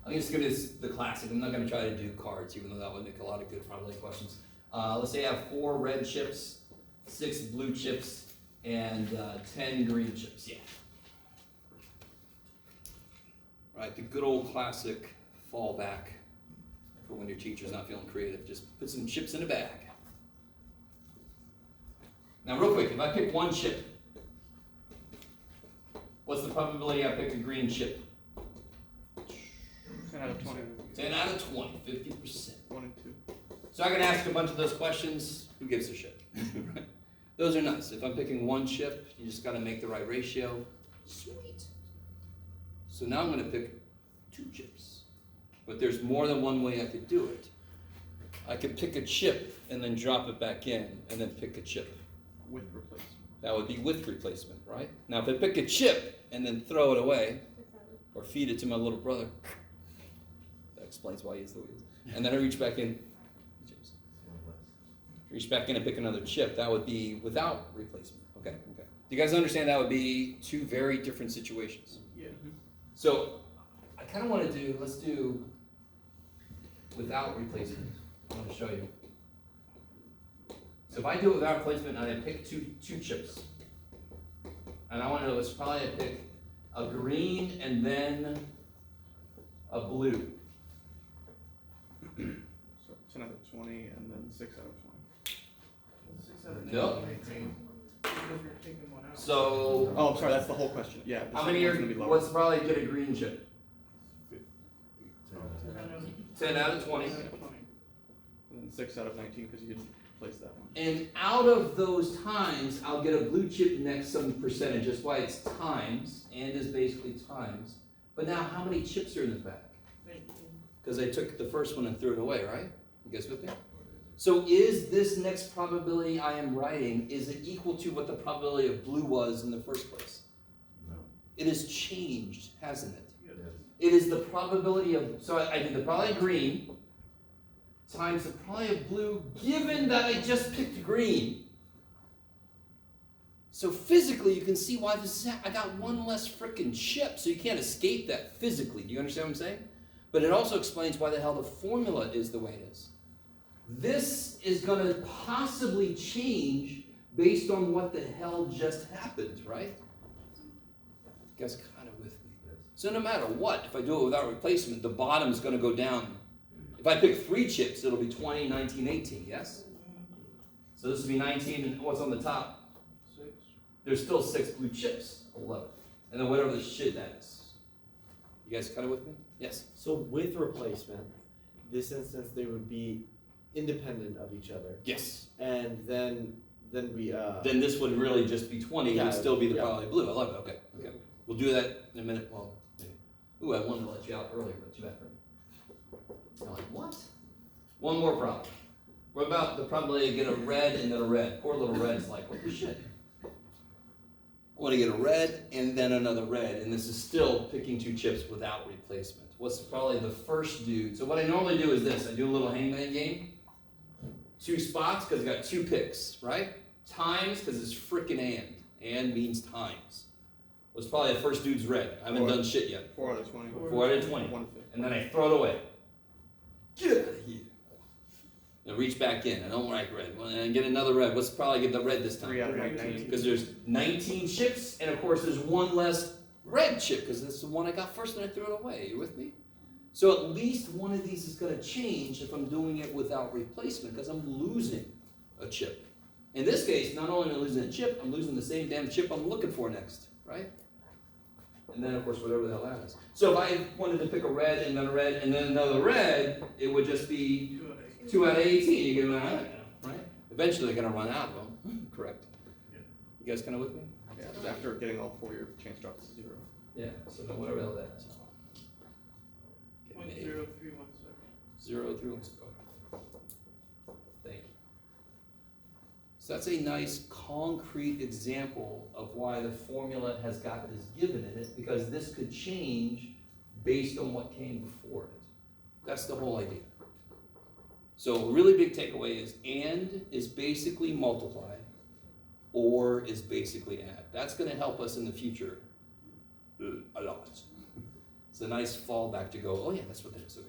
I'm just gonna do the classic. I'm not gonna try to do cards, even though that would make a lot of good probability questions. Let's say I have 4 red chips, 6 blue chips, and 10 green chips. Yeah. Right, the good old classic fallback for when your teacher's not feeling creative. Just put some chips in a bag. Now, real quick, if I pick one chip, what's the probability I pick a green chip? 10 out of 20. 10 out of 20, 50%. 1 and 2. So I can ask a bunch of those questions. Who gives a shit? Right? Those are nice. If I'm picking one chip, you just got to make the right ratio. Sweet. So now I'm going to pick 2 chips. But there's more than one way I could do it. I could pick a chip and then drop it back in, and then pick a chip. With replacement. That would be with replacement, right? Now if I pick a chip and then throw it away, or feed it to my little brother, that explains why he's the way he is. And then I reach back in. Chips. You're back gonna pick another chip, that would be without replacement. Okay, okay. Do you guys understand that would be two very different situations? Yeah. So, I kinda wanna do, let's do without replacement. I wanna show you. So if I do it without replacement and I pick two chips, and I wanna know, it's probably I pick a green and then a blue. So 10 out of 20 and then 6 out of 20. 6 out of Yep. 19. Because we're taking one out. So, Oh, I'm sorry, that's the whole question. Yeah. the how many second are, one's gonna be lower. what's probably get a green chip? 10 10 out of out of 20. 10 out of 20. And then 6 out of 19 because you didn't place that one. And out of those times, I'll get a blue chip next some percentage. That's why it's times, and is basically times. But now, how many chips are in the bag? 19. Because I took the first one and threw it away, right? You guys with me? So is this next probability I am writing, is it equal to what the probability of blue was in the first place? No. It has changed, hasn't it? Yes. It is the probability of, so I did the probability of green times the probability of blue, given that I just picked green. So physically, you can see why this is, I got one less frickin' chip, so you can't escape that physically. Do you understand what I'm saying? But it also explains why the hell the formula is the way it is. This is going to possibly change based on what the hell just happened, right? You guys kind of with me? Yes. So no matter what, if I do it without replacement, the bottom is going to go down. If I pick 3 chips, it'll be 20, 19, 18, yes? So this will be 19, and what's on the top? 6. There's still 6 blue chips, 11. And then whatever the shit that is. You guys kind of with me? Yes. So with replacement, this instance they would be independent of each other, Yes. and then we Then this would really just be 20, it Yeah, would still be the yeah. probability blue. I love it, okay, okay. We'll do that in a minute, well, maybe. Ooh, I wanted to let you out earlier, but too bad for me. You're like, what? One more problem. What about the probability to get a red and then a red? Poor little red's like, what the shit? I want to get a red and then another red, and this is still picking 2 chips without replacement. What's probably the first dude? So what I normally do is this, I do a little hangman game. 2 spots, because I got 2 picks, right? Times, because it's frickin' and. And means times. What's probably the first dude's red. I haven't 4. done shit yet. 4 out of 20. 4 out of 20. 1/5. And then I throw it away. Get out of here. And reach back in. I don't like red. Well, and I get another red. What's probably get the red this 3 time? out of 19. Because there's 19 chips, and of course there's 1 less red chip, because that's the one I got first and I threw it away. You with me? So at least one of these is going to change if I'm doing it without replacement, because I'm losing a chip. In this case, not only am I losing a chip, I'm losing the same damn chip I'm looking for next, right? And then, of course, whatever the hell that is. So if I wanted to pick a red and then a red and then another red, it would just be 2 out of 18. You get what I mean, right? Eventually, they're going to run out of them. Correct. Yeah. You guys kind of with me? Yeah, 'cause after getting all 4, your chance drops to 0. Yeah. So then whatever the hell that is. 0.0317. 0 through. Thank you. So that's a nice concrete example of why the formula has got this given in it, because this could change based on what came before it. That's the whole idea. So a really big takeaway is and is basically multiply, or is basically add. That's going to help us in the future a lot. It's a nice fallback to go, oh yeah, that's what that is. Okay.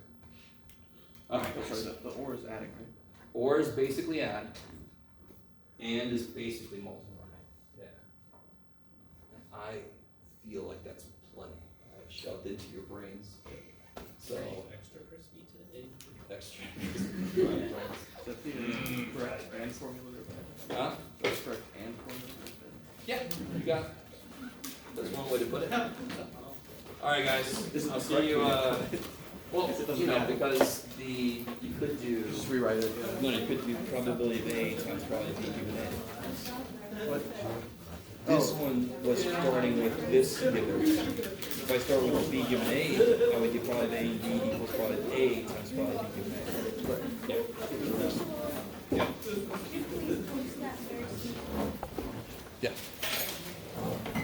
All right. Oh, sorry, the or is adding, right? Or is basically add, and is basically multiply. Yeah. I feel like that's plenty. I've shoved into your brains. So Extra crispy today. extra. Is that the correct and formula there? Huh? That's correct and formula Yeah, you got it. That's one way to put it. All right, guys. I'll see you. Well, you know, because you could do. Just rewrite it. Yeah. No, you could do probability of A times probability of B given A. What? This one was starting with this given. If I start with B given A, I would get probability of A and B equals probability of A times probability of B given A. Right. Yeah. Yeah. Yeah.